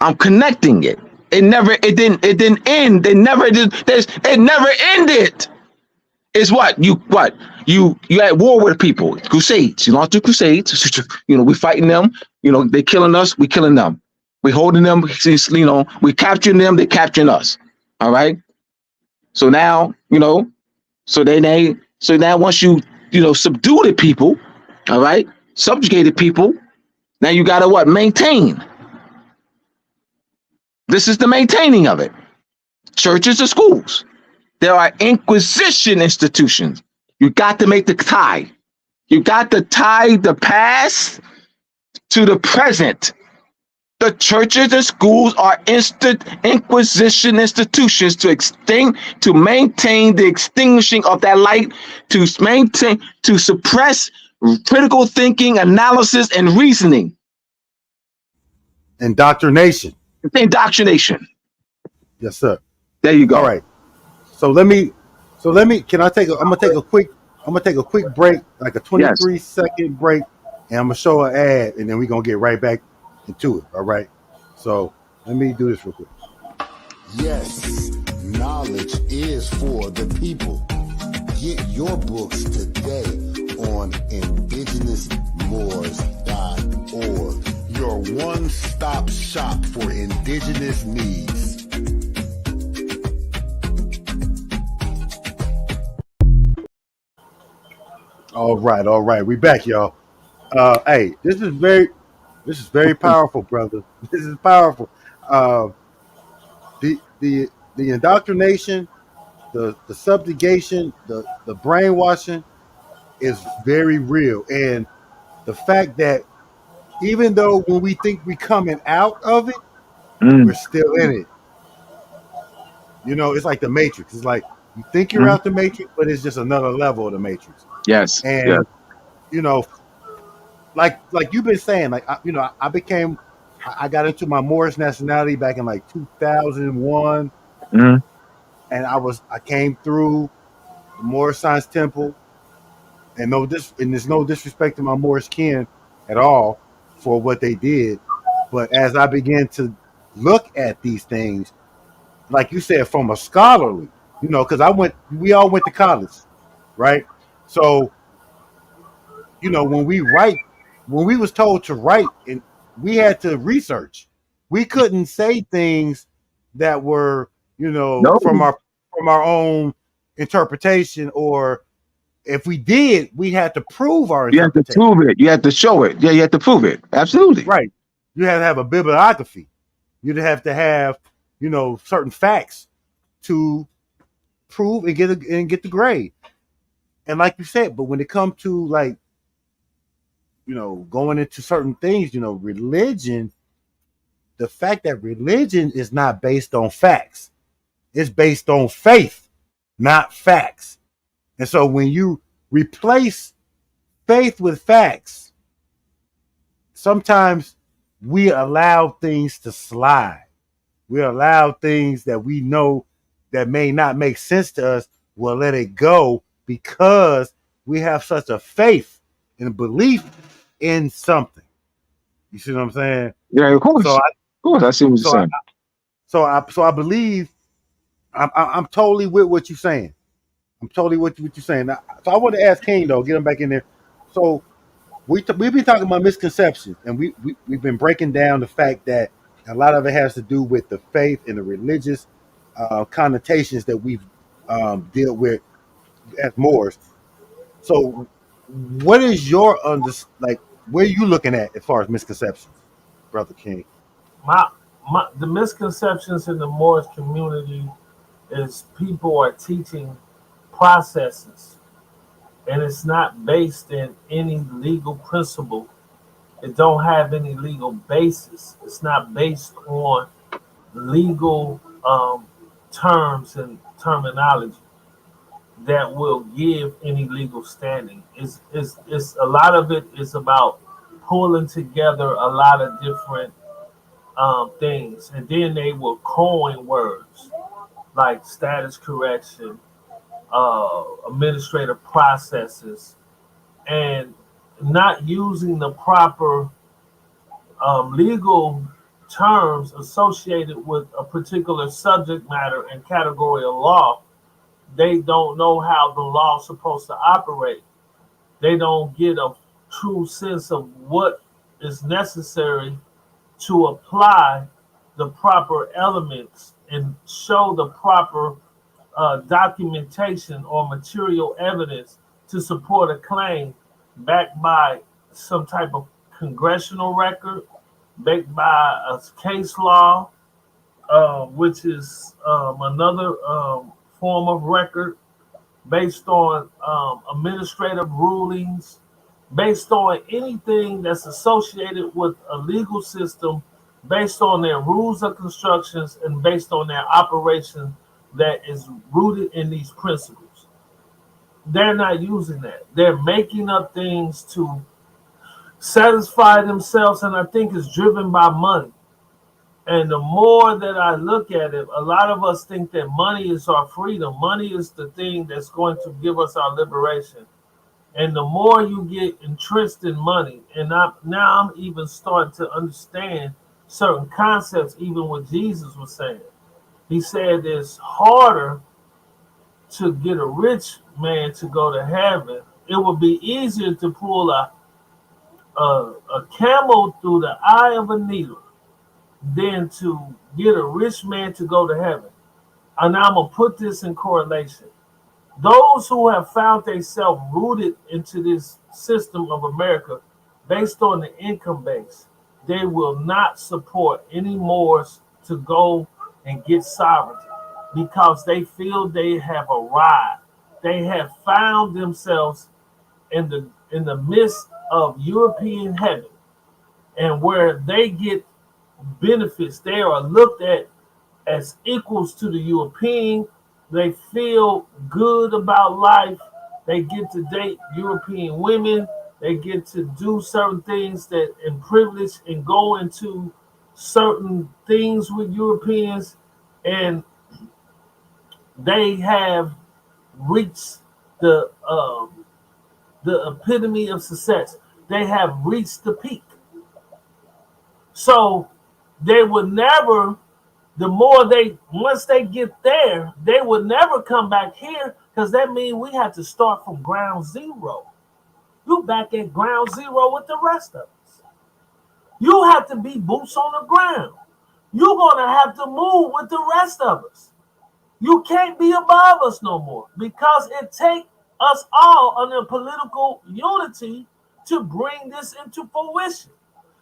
I'm connecting it. It didn't end. It never ended. It's what? You at war with people. Crusades. You lost the crusades. We fighting them. They killing us, we killing them. We holding them, we capturing them, they capturing us. All right. So now, so now once you subdue the people, all right, subjugated people, now you gotta what? Maintain. This is the maintaining of it. Churches or schools. There are Inquisition institutions. You got to make the tie. You got to tie the past to the present. The churches and schools are Inquisition institutions to maintain the extinguishing of that light, to suppress critical thinking, analysis, and reasoning. Indoctrination. Indoctrination. Yes, sir. There you go. All right. So let me. Can I take? I'm gonna take a quick break, like a 23-second break, and I'm gonna show an ad, and then we're gonna get right back into it. All right. So let me do this real quick. Yes, knowledge is for the people. Get your books today on indigenousmoors.org. Your one-stop shop for indigenous needs. All right. We back, y'all. Hey, this is very powerful, brother. This is powerful. The indoctrination, the subjugation, the brainwashing is very real, and the fact that even though when we think we're coming out of it, we're still in it. It's like the Matrix. It's like you think you're out the Matrix, but it's just another level of the Matrix. Yes. And like you've been saying, like I got into my Moorish nationality back in like 2001, and I came through the Moorish Science Temple, and there's no disrespect to my Moorish kin at all for what they did, but as I began to look at these things, like you said, from a scholarly, because we all went to college, right? So, when we was told to write, and we had to research, we couldn't say things that were, No. from our own interpretation, or if we did, we had to prove our You have to interpretation. prove it. You have to show it. Yeah, you have to prove it. Absolutely. Right. You have to have a bibliography. You'd have to have, certain facts to prove and get the grade. And like you said, but when it comes to like, going into certain things, religion, the fact that religion is not based on facts, it's based on faith, not facts. And so when you replace faith with facts, sometimes we allow things to slide. We allow things that we know that may not make sense to us, we'll let it go because we have such a faith and belief in something. You see what I'm saying? Yeah, of course. So Of course, I see what you're so I, saying. so I believe I'm totally with what you're saying. I'm totally with what you're saying. Now, so I want to ask Keng though, get him back in there. So we've been talking about misconceptions, and we've been breaking down the fact that a lot of it has to do with the faith and the religious connotations that we've dealt with as Moors. So, what is your like? Where are you looking at as far as misconceptions, Brother Keng? My, the misconceptions in the Moorish community is people are teaching processes, and it's not based in any legal principle. It don't have any legal basis. It's not based on legal terms and terminology that will give any legal standing. It's a lot of it is about pulling together a lot of different things, and then they will coin words like status correction, administrative processes, and not using the proper legal terms associated with a particular subject matter and category of law. They don't know how the law is supposed to operate. They don't get a true sense of what is necessary to apply the proper elements and show the proper documentation or material evidence to support a claim backed by some type of congressional record, backed by a case law, which is another form of record, based on administrative rulings, based on anything that's associated with a legal system, based on their rules of constructions and based on their operation that is rooted in these principles. They're not using that. They're making up things to satisfy themselves, and I think it's driven by money. And the more that I look at it, a lot of us think that money is our freedom. Money is the thing that's going to give us our liberation. And the more you get entrenched in money, and now I'm even starting to understand certain concepts, even what Jesus was saying. He said it's harder to get a rich man to go to heaven. It would be easier to pull a camel through the eye of a needle than to get a rich man to go to heaven. And I'm going to put this in correlation. Those who have found themselves rooted into this system of America based on the income base, they will not support any Moors to go and get sovereignty because they feel they have arrived. They have found themselves in the midst of European heaven, and where they get benefits, they are looked at as equals to the European. They feel good about life. They get to date European women. They get to do certain things that and privilege and go into certain things with Europeans, and they have reached the epitome of success. They have reached the peak. So they would never, the more they, once they get there, they would never come back here because that means we have to start from ground zero. You back at ground zero with the rest of us. You have to be boots on the ground. You're going to have to move with the rest of us. You can't be above us no more because it takes us all under political unity to bring this into fruition.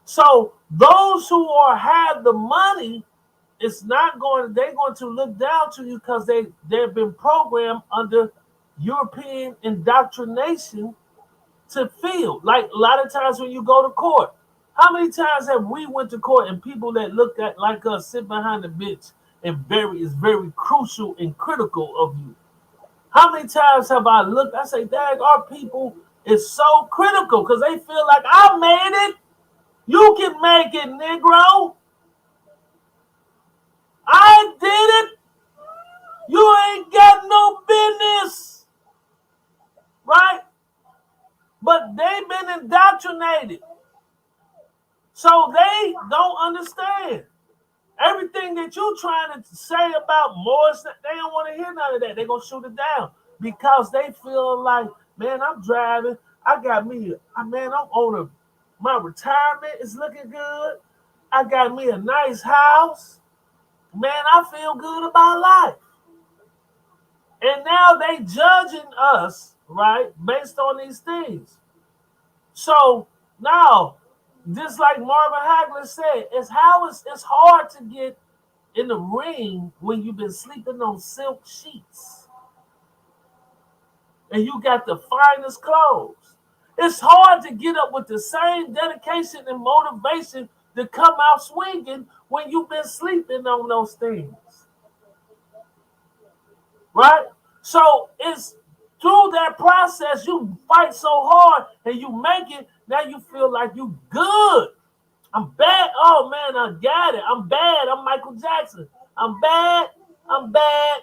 So those who have the money, it's not going. They're going to look down to you because they've been programmed under European indoctrination to feel like a lot of times when you go to court. How many times have we went to court and people that look at like us sit behind the bench and is very crucial and critical of you? How many times have I looked? I say, dang, our people is so critical because they feel like I made it. You can make it, Negro. I did it. You ain't got no business. Right? But they've been indoctrinated. So they don't understand. Everything that you're trying to say about Moorish, they don't want to hear none of that. They're going to shoot it down because they feel like, man, I'm driving. I got me, man, I'm on my retirement is looking good. I got me a nice house. Man, I feel good about life. And now they judging us, right, based on these things. So now, just like Marvin Hagler said, it's hard to get in the ring when you've been sleeping on silk sheets and you got the finest clothes. It's hard to get up with the same dedication and motivation to come out swinging when you've been sleeping on those things. Right? So it's through that process, you fight so hard and you make it, now you feel like you good. I'm bad. Oh man, I got it. I'm bad. I'm Michael Jackson. I'm bad. I'm bad.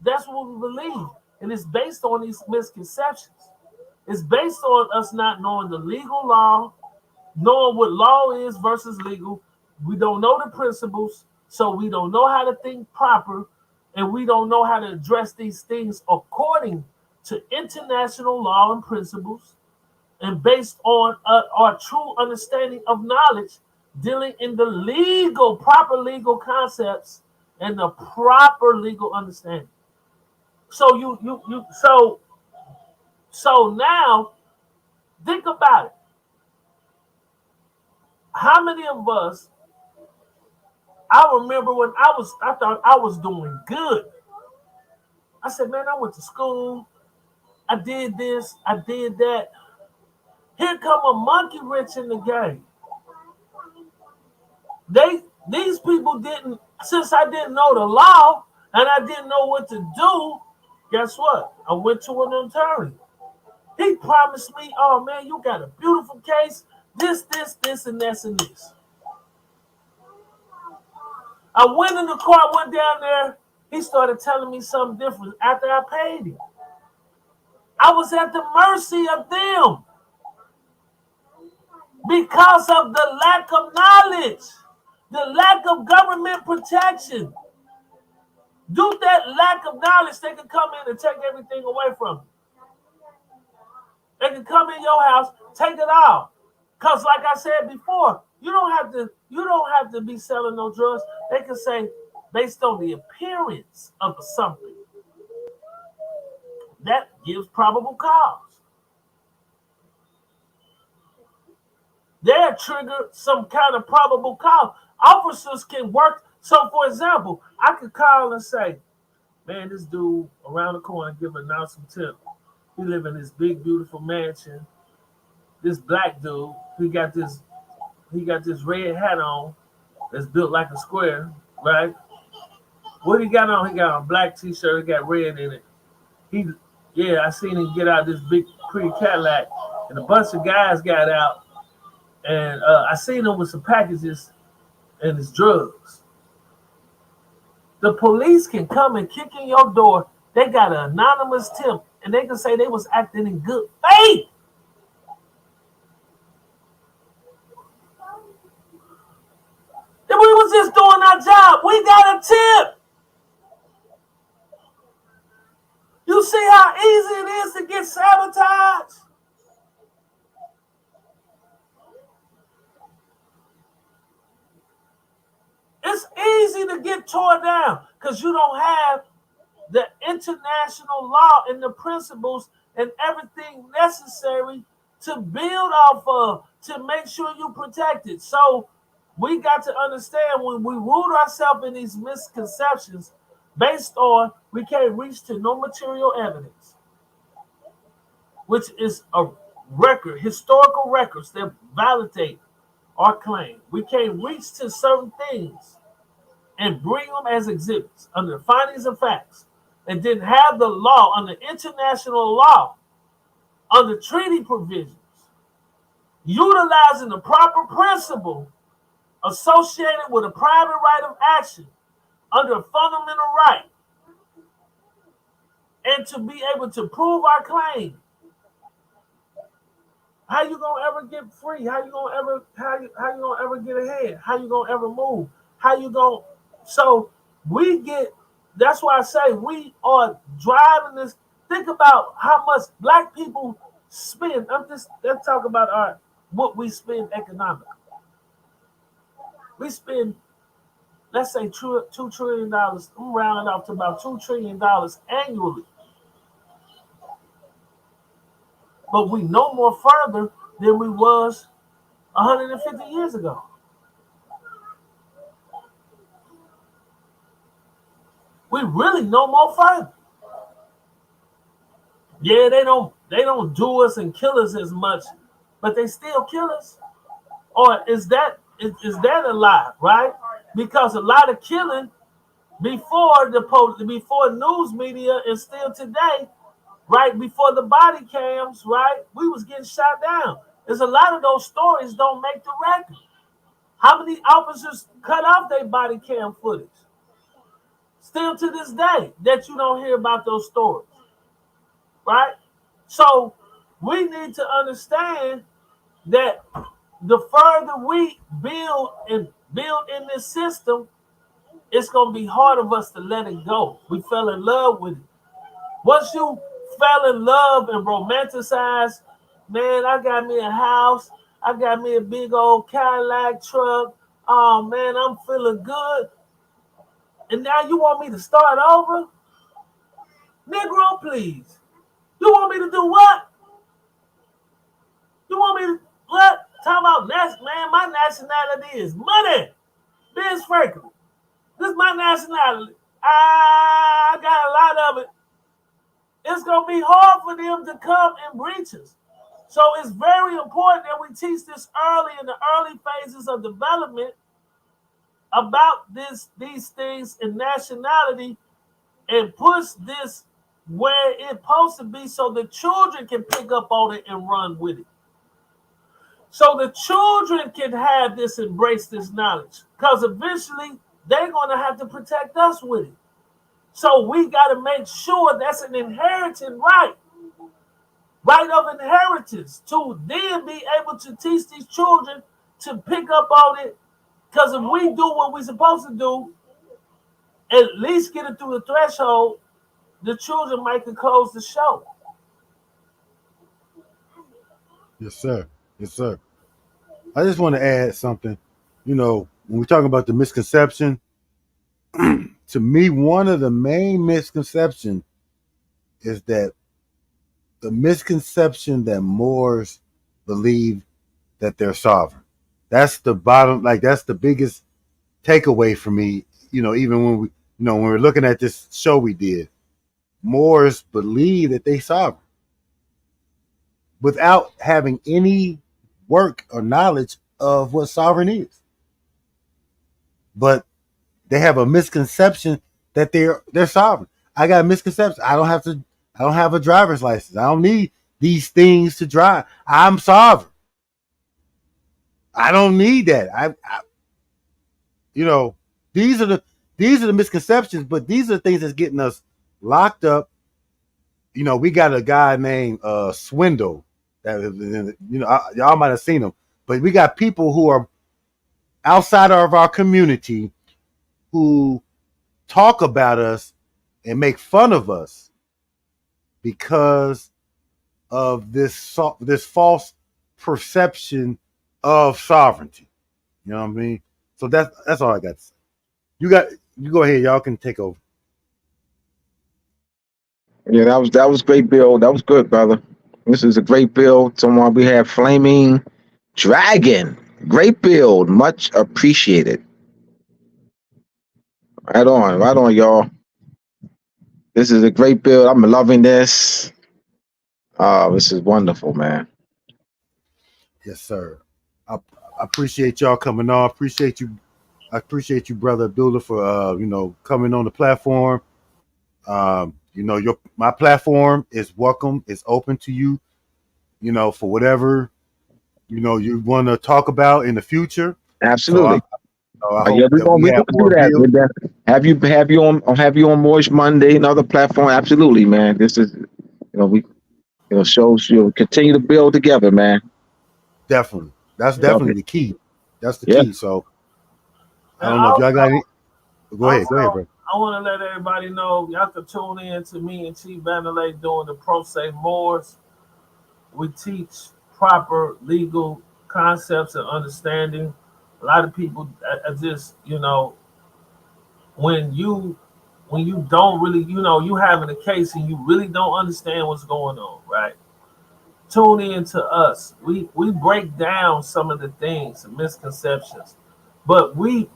That's what we believe. And it's based on these misconceptions. It's based on us not knowing the legal law, knowing what law is versus legal. We don't know the principles, so we don't know how to think proper, and we don't know how to address these things according to international law and principles, and based on our true understanding of knowledge, dealing in the proper legal concepts and the proper legal understanding. So so now think about it. How many of us? I remember when I thought I was doing good. I said, man, I went to school. I did this. I did that. Here come a monkey wrench in the game. These people didn't, since I didn't know the law and I didn't know what to do, guess what? I went to an attorney. He promised me, oh man, you got a beautiful case, this, and this. I went in the court, went down there, he started telling me something different after I paid him. I was at the mercy of them because of the lack of knowledge, the lack of government protection. Due to that lack of knowledge, they can come in and take everything away from you. They can come in your house, take it all. Because like I said before, you don't have to be selling no drugs. They can say based on the appearance of something. That gives probable cause. They'll trigger some kind of probable cause. Officers can work. So, for example, I could call and say, man, this dude around the corner give a some tip. He live in this big, beautiful mansion. This black dude, he got this red hat on that's built like a square, right? What he got on? He got a black t-shirt, he got red in it. I seen him get out this big, pretty Cadillac, and a bunch of guys got out, and I seen him with some packages and his drugs. The police can come and kick in your door. They got an anonymous tip, and they can say they was acting in good faith. If we was just doing our job, we got a tip. You see how easy it is to get sabotaged? It's easy to to get torn down because you don't have the international law and the principles and everything necessary to build off of to make sure you protect it. So we got to understand when we root ourselves in these misconceptions based on we can't reach to no material evidence, which is a record, historical records that validate our claim. We can't reach to certain things and bring them as exhibits under the findings of facts and then have the law under international law, under treaty provisions, utilizing the proper principle associated with a private right of action under a fundamental right, and to be able to prove our claim. How you gonna ever get free? How you gonna ever get ahead? How you gonna ever move? How you gonna? So we get. That's why I say we are driving this. Think about how much black people spend. Let's talk about what we spend economically. We spend, let's say, $2 trillion. I'm rounding off to about $2 trillion annually. But we know more further than we was 150 years ago. We really know more further. Yeah, they don't do us and kill us as much, but they still kill us. Or is that a lie, right? Because a lot of killing before news media and still today, right before the body cams, right? We was getting shot down. There's a lot of those stories don't make the record. How many officers cut off their body cam footage? Still to this day, that you don't hear about those stories, right? So we need to understand that the further we build in this system, it's gonna be hard of us to let it go. We fell in love with it. Once you fell in love and romanticized, man, I got me a house, I got me a big old Cadillac truck. Oh man, I'm feeling good. And now you want me to start over? Negro, please. You want me to do what? You want me to what? Talk about man, my nationality is money. Biz Franklin. This is my nationality. I got a lot of it. It's going to be hard for them to come and breach us. So it's very important that we teach this early in the early phases of development about these things in nationality and push this where it's supposed to be so the children can pick up on it and run with it. So the children can have this, embrace this knowledge, because eventually they're going to have to protect us with it. So we got to make sure that's an inherited right of inheritance, to then be able to teach these children to pick up on it. Because if we do what we're supposed to do, at least get it through the threshold, the children might close the show. Yes, sir. Yes, sir. I just want to add something. You know, when we're talking about the misconception, to me, one of the main misconceptions is that the misconception that Moors believe that they're sovereign. That's the bottom, like that's the biggest takeaway for me. You know, even when when we're looking at this show we did, Moors believe that they sovereign without having any work or knowledge of what sovereign is. But they have a misconception that they're sovereign. I got a misconception. I don't have a driver's license. I don't need these things to drive. I'm sovereign. I don't need that. These are the misconceptions, but these are the things that's getting us locked up. You know, we got a guy named Swindle that y'all might have seen him, but we got people who are outside of our community who talk about us and make fun of us because of this false perception of sovereignty. You know what I mean? So that's all I got to say. You go ahead, y'all can take over. Yeah, that was great, Bill. That was good, brother. This is a great build. Someone we have Flaming Dragon. Great build. Much appreciated. Right on, y'all. This is a great build. I'm loving this. Oh, this is wonderful, man. Yes, sir. I appreciate y'all coming on. I appreciate you, Brother Abdullah, for coming on the platform. My platform is welcome. It's open to you. For whatever you want to talk about in the future. So Absolutely. I Yeah, hope that we we have gonna do more that. bills. With that. Have you on Moorish Monday and other platform. Absolutely, man. This is we shows you continue to build together, man. Definitely, that's Love definitely it. the key. That's the Yeah, key. So I And don't know if y'all got any. Go ahead, also, bro. I want to let everybody know y'all can tune in to me and Chief Bandele doing the Pro Se Moors. We teach proper legal concepts and understanding. A lot of people are just, when you don't really, you having a case and you really don't understand what's going on, right? Tune in to us. We break down some of the things, the misconceptions, but we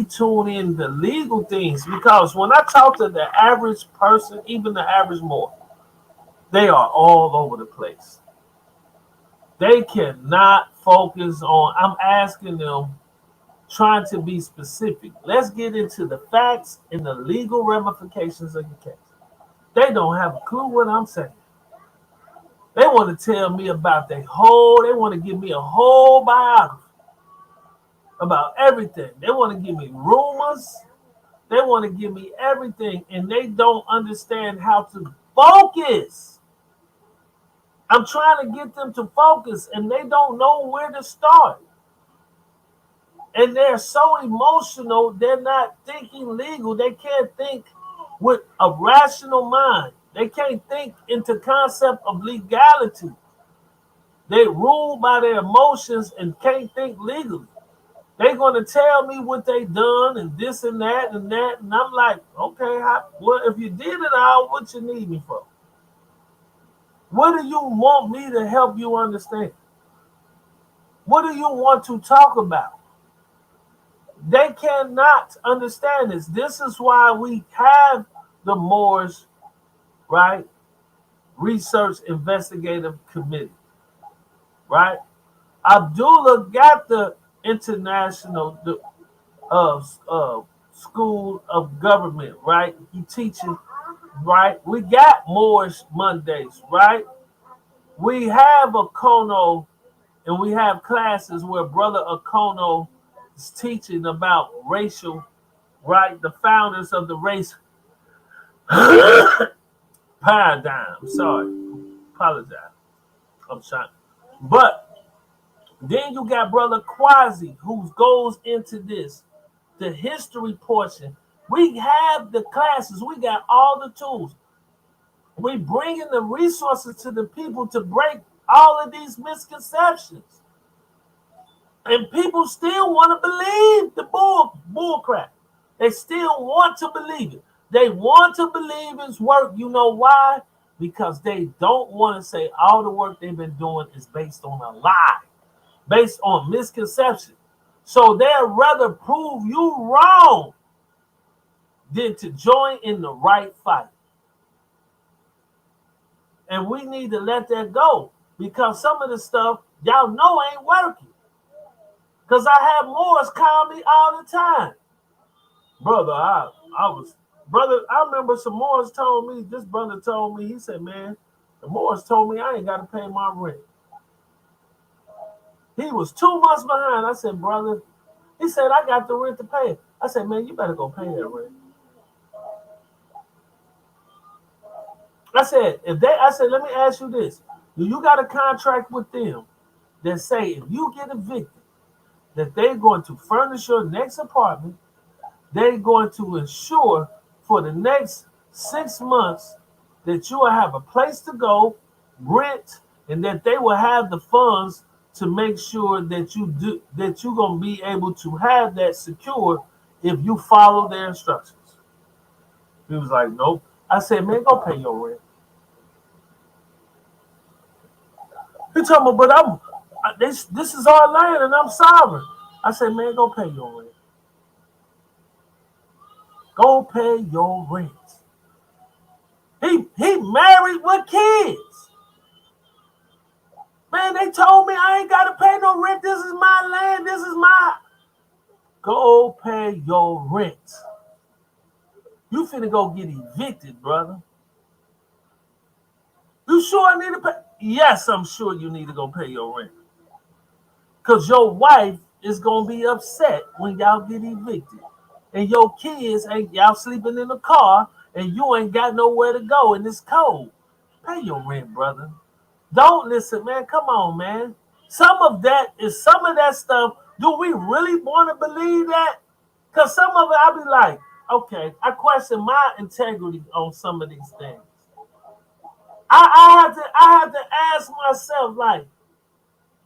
tune in the legal things because when I talk to the average person, even the average Moor, they are all over the place. They cannot focus on. I'm asking them, trying to be specific. Let's get into the facts and the legal ramifications of the case. They don't have a clue what I'm saying. They want to tell me about they want to give me a whole biography about everything. They want to give me rumors. They want to give me everything, and they don't understand how to focus. I'm trying to get them to focus, and they don't know where to start. And they're so emotional, they're not thinking legal. They can't think with a rational mind. They can't think into concept of legality. They rule by their emotions and can't think legally. They're going to tell me what they done and this and that and that. And I'm like, okay, well, if you did it all, what you need me for? What do you want me to help you understand? What do you want to talk about? They cannot understand this. This is why we have the Moorish, right, Research Investigative Committee, right? Abdullah got the international school of government, right? He teaching, right? We got Moorish Mondays, right? We have a Kono, and we have classes where Brother Akono is teaching about racial, right? The founders of the race paradigm. Sorry, apologize. I'm sorry. But then you got Brother Quasi, who goes into this, the history portion. We have the classes, we got all the tools. We bringing the resources to the people to break all of these misconceptions. And people still want to believe the bull crap. They still want to believe it. They want to believe his work. You know why? Because they don't want to say all the work they've been doing is based on a lie, based on misconception. So they'd rather prove you wrong than to join in the right fight. And we need to let that go because some of the stuff y'all know ain't working. Because I have Moors call me all the time. Brother, I remember some Moors told me, this brother told me, he said, man, the Moors told me I ain't got to pay my rent. He was 2 months behind. I said, brother, he said, I got the rent to pay. I said, man, you better go pay that rent. I said, let me ask you this. Do you got a contract with them that say if you get evicted, that they're going to furnish your next apartment, they're going to ensure for the next 6 months that you will have a place to go, rent, and that they will have the funds to make sure that you're gonna be able to have that secure if you follow their instructions. He was like, nope. I said, man, go pay your rent. He told me, but this is our land and I'm sovereign. I said, man, go pay your rent. Go pay your rent. He married with kids. Man, they told me I ain't got to pay no rent. This is my land. This is my. Go pay your rent. You finna go get evicted, brother. You sure I need to pay? Yes, I'm sure you need to go pay your rent. Because your wife is going to be upset when y'all get evicted. And your kids, y'all sleeping in the car, and you ain't got nowhere to go, and it's cold. Pay your rent, brother. Don't listen, man. Come on, man. Some of that stuff. Do we really want to believe that? Because some of it, I'll be like, okay, I question my integrity on some of these things. I have to ask myself, like,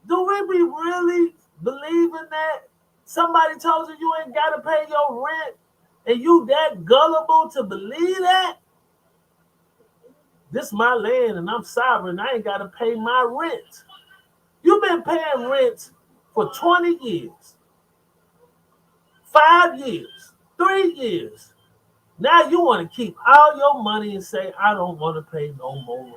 do we be really believing that? Somebody told you ain't got to pay your rent, and you that gullible to believe that? This my land, and I'm sovereign. I ain't got to pay my rent. You've been paying rent for 20 years, 5 years, 3 years. Now you want to keep all your money and say, I don't want to pay no more rent.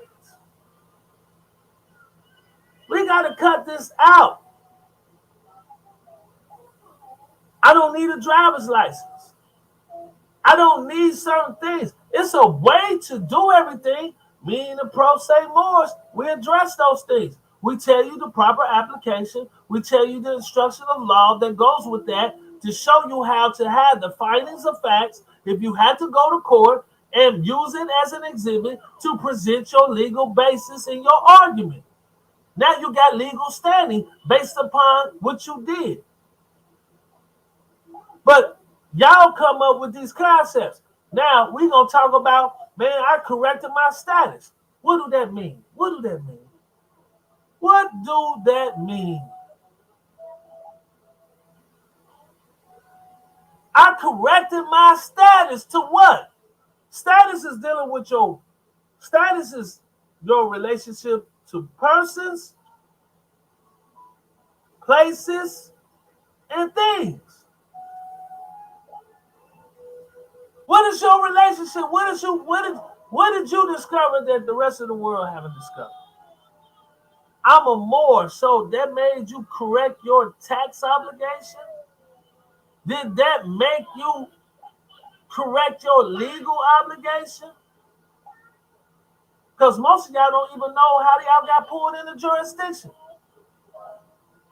We got to cut this out. I don't need a driver's license. I don't need certain things. It's a way to do everything. Me and the Pro Say Moors, we address those things. We tell you the proper application. We tell you the instruction of law that goes with that to show you how to have the findings of facts if you had to go to court and use it as an exhibit to present your legal basis in your argument. Now you got legal standing based upon what you did. But y'all come up with these concepts. Now we're going to talk about, man, I corrected my status. What do that mean? What do that mean? What do that mean? I corrected my status to what? Status is dealing with your relationship to persons, places, and things. What is your relationship? What did you discover that the rest of the world haven't discovered? I'm a Moor, so that made you correct your tax obligation? Did that make you correct your legal obligation? Because most of y'all don't even know how y'all got pulled into jurisdiction.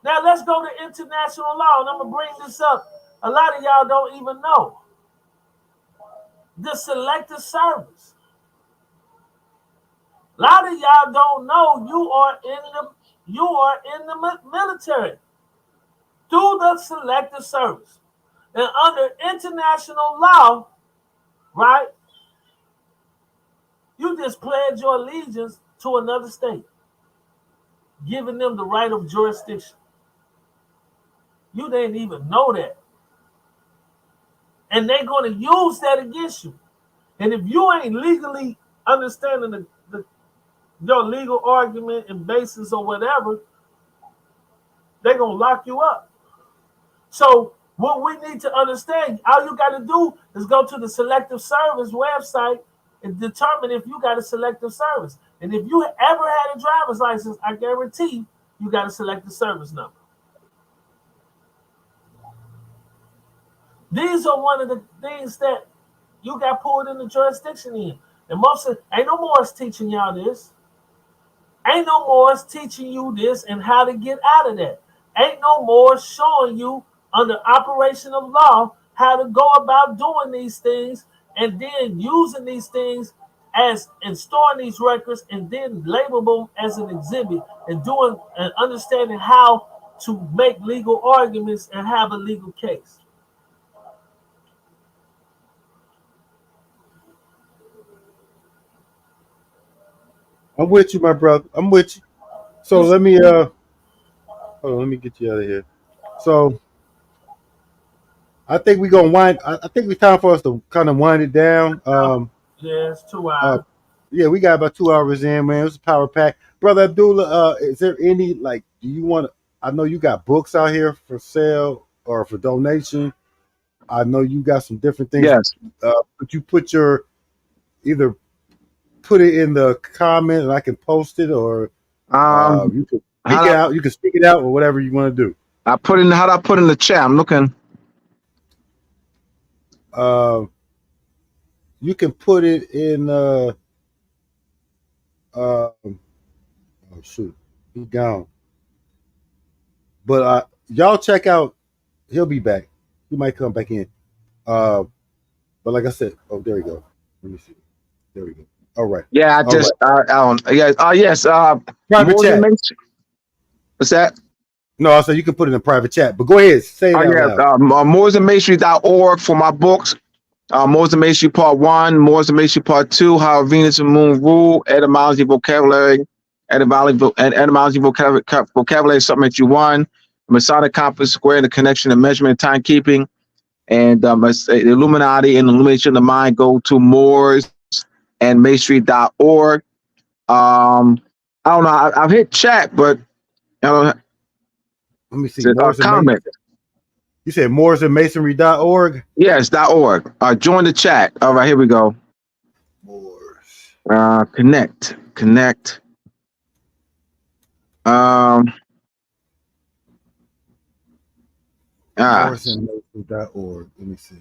Now let's go to international law, and I'm going to bring this up. A lot of y'all don't even know. The selective service. A lot of y'all don't know you are in the military through the selective service. And under international law, right, you just pledge your allegiance to another state, giving them the right of jurisdiction. You didn't even know that. And they're going to use that against you. And if you ain't legally understanding your legal argument and basis or whatever, they're going to lock you up. So what we need to understand, all you got to do is go to the selective service website and determine if you got a selective service. And if you ever had a driver's license, I guarantee you got a selective service number. These are one of the things that you got pulled into jurisdiction in. And most of, ain't no more teaching y'all this. Ain't no more teaching you this and how to get out of that. Ain't no more showing you under operation of law how to go about doing these things and then using these things as and storing these records and then label them as an exhibit and doing and understanding how to make legal arguments and have a legal case. I'm with you, my brother. I'm with you. So let me hold on, let me get you out of here. So I think we're gonna wind. I think it's time for us to kind of wind it down. Yeah, it's 2 hours. Uh, yeah, we got about 2 hours in, man. It was a power pack, brother Abdullah. Is there any like? Do you want? I know you got books out here for sale or for donation. I know you got some different things. Yes. Could you put your either put it in the comment and I can post it, or you can speak it out. You can speak it out, or whatever you want to do. How do I put in the chat? I'm looking. You can put it in. Oh shoot, he's gone. But y'all check out. He'll be back. He might come back in. But like I said, oh there we go. Let me see. There we go. All right. Yeah, I just I don't. Yeah. Yes. Private chat. What's that? No, I said you can put it in a private chat. But go ahead, say it out loud. moorsandmasonry.org for my books. Moors and Masonry Part 1, Moors and Masonry Part 2, How Venus and Moon Rule, Etymology, Vocabulary, Vocabulary, something that you won, Masonic Compass Square, the connection and measurement and timekeeping, and the Illuminati and Illumination of the Mind. Go to moorsandmasonry.org. I don't know. I've hit chat, but I don't know. Let me see. Comment. You said moorsandmasonry.org? Yes, .org. Join the chat. All right, here we go. Moors. Connect. Moorsandmasonry.org. Let me see.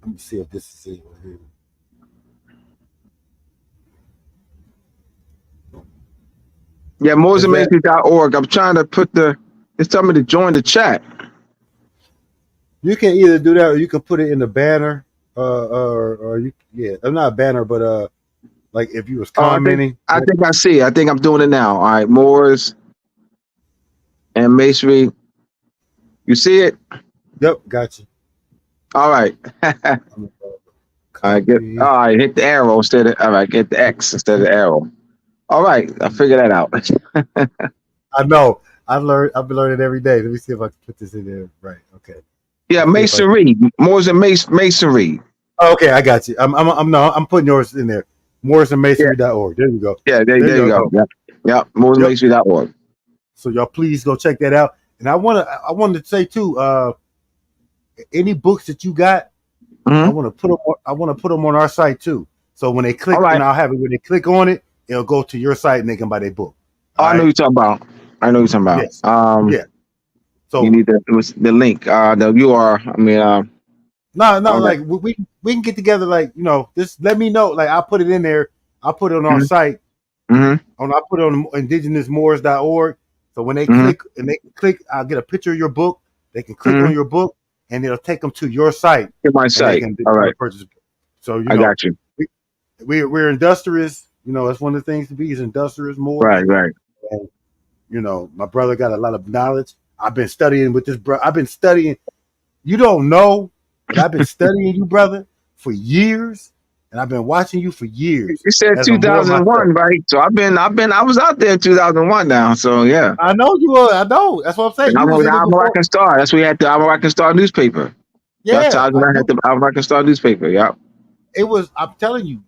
Let me see if this is it right here. Yeah, moorsandmasonry.org. I'm trying to put it's telling me to join the chat. You can either do that or you can put it in the banner. Or you, I'm not a banner, but like if you was commenting. I think I see. I think I'm doing it now. All right, Moors and Masonry. You see it? Yep, got you. All right. All right, hit the arrow instead of get the X instead of the arrow. All right, I figured that out. I know. I've been learning every day. Let me see if I can put this in there. Right. Okay. Yeah, Masonry. Moors and Masonry. Okay, I got you. I'm putting yours in there. moorsandmasonry.org. There you go. Yeah, there you go. Yeah. moorsandmasonry.org. So y'all please go check that out. And I wanted to say too, any books that you got, I want to put them on our site too. So when they click, and I'll have it when they click on it, it'll go to your site and they can buy their book. I know you're talking about. Yes. Yeah. So you need the link, the URL. I mean, like we can get together. Like just let me know. Like I'll put it in there. I'll put it on our site. I'll put it on indigenousmoors.org. So when they click and they click, I'll get a picture of your book. They can click on your book, and it'll take them to your site. To my site. All right. Purchase. So I got you. We're industrious. That's one of the things to be is industrious more. Right. And, my brother got a lot of knowledge. I've been studying with this brother. I've been studying. You don't know, but I've been studying you, brother, for years, and I've been watching you for years. You said 2001, right? So I was out there in 2001 now. So yeah. I know you were. I know. That's what I'm saying. I'm a Rock and Star. That's what we had the I'm a Rock and Star newspaper. Yeah. That's how I had the I'm a Rock and Star newspaper. Yeah. It was. I'm telling you,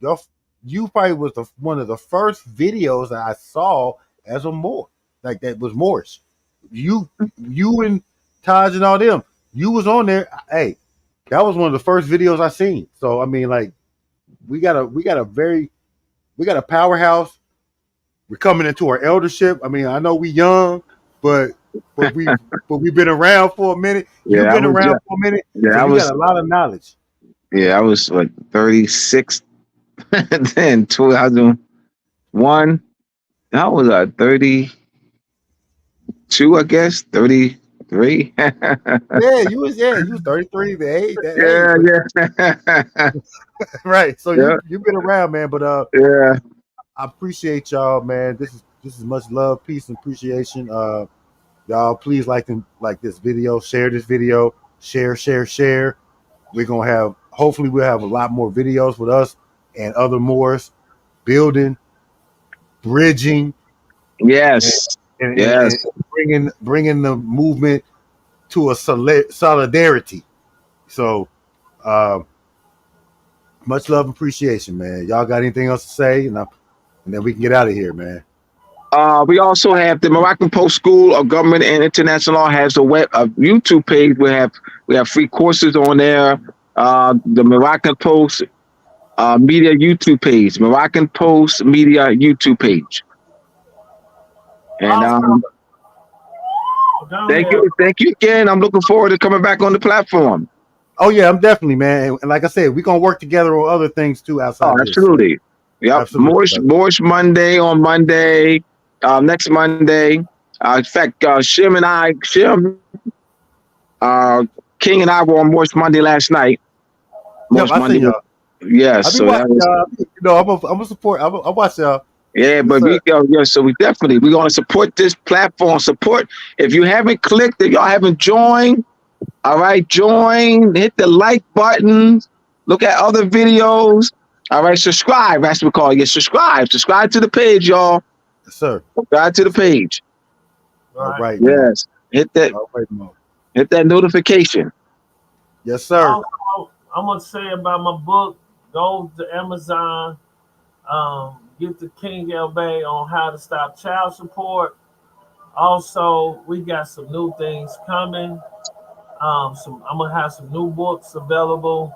you probably was one of the first videos that I saw as a Moor. Like that was Moorish. You and Taj and all them. You was on there. Hey, that was one of the first videos I seen. So I mean, like, we got a powerhouse. We're coming into our eldership. I mean, I know we young, but we've been around for a minute. Yeah, You've been around for a minute. Yeah, so you got a lot of knowledge. Yeah, I was like 36 then 2001. How was I? 32, I guess. 33. You was 33. Yeah. Right. So you've been around, man. But yeah, I appreciate y'all, man. This is much love, peace, and appreciation. Y'all please like this video, share this video, share. We're gonna hopefully we'll have a lot more videos with us and other Moors building, bridging, yes, and bringing the movement to a solidarity. So, much love and appreciation, man. Y'all got anything else to say? And then we can get out of here, man. We also have the Moroccan Post School of Government and International Law has a YouTube page. We have free courses on there. The Moroccan Post Media YouTube page, Moroccan Post Media YouTube page. And thank you again. I'm looking forward to coming back on the platform. Oh yeah, I'm definitely, man. And like I said, we're gonna work together on other things too outside. Oh, absolutely. This, so. Yep. Absolutely. Moorish Monday on Monday. Next Monday. In fact, Shem, Keng and I were on Moorish Monday last night. Moorish Monday. Yes. So watching, I'm a support. I watch y'all. Yeah, but we're going to support this platform. Support. If you haven't clicked, if y'all haven't joined, all right, join, hit the like button, look at other videos. All right, subscribe. That's what we call it. Subscribe to the page, y'all. Yes, sir. Subscribe to the page. All right. Yes. Hit that. Hit that notification. Yes, sir. I'm gonna say about my book. Go to Amazon. Get the Keng Bey on how to stop child support. Also, we got some new things coming. I'm gonna have some new books available.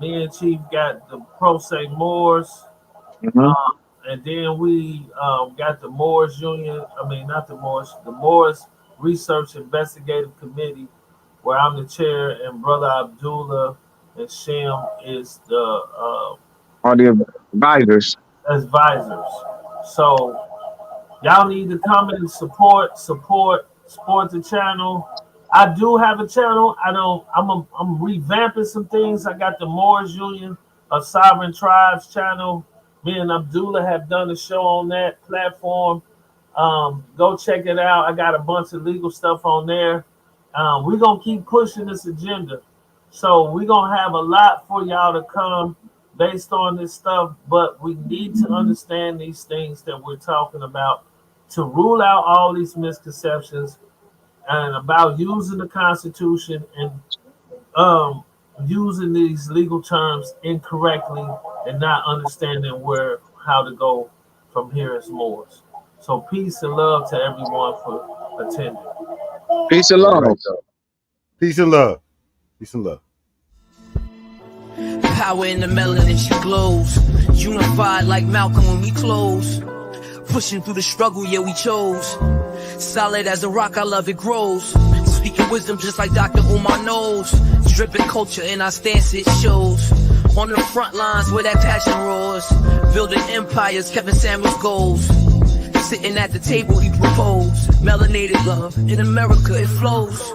Me and Chief got the Pro Se Moors. And then we got the Moorish Union. I mean, not the Moorish, the Moorish Research Investigative Committee, where I'm the chair, and Brother Abdullah and Shem is the advisors. So y'all need to come and support the channel. I do have a channel. I'm revamping some things. I got the Moorish Union of Sovereign Tribes channel. Me and Abdullah have done a show on that platform. Go check it out. I got a bunch of legal stuff on there. We're going to keep pushing this agenda. So we're going to have a lot for y'all to come based on this stuff, but we need to understand these things that we're talking about to rule out all these misconceptions and about using the Constitution and using these legal terms incorrectly and not understanding how to go from here as Moors. So peace and love to everyone for attending. Peace and love. Peace and love. Peace and love. Power in the melanin, she glows. Unified like Malcolm when we close. Pushing through the struggle, yeah, we chose. Solid as a rock, I love it grows. Speaking wisdom just like Dr. Umar knows. Dripping culture in our stance, it shows. On the front lines where that passion roars. Building empires, Kevin Samuels goals. Sitting at the table, he proposed. Melanated love, in America it flows.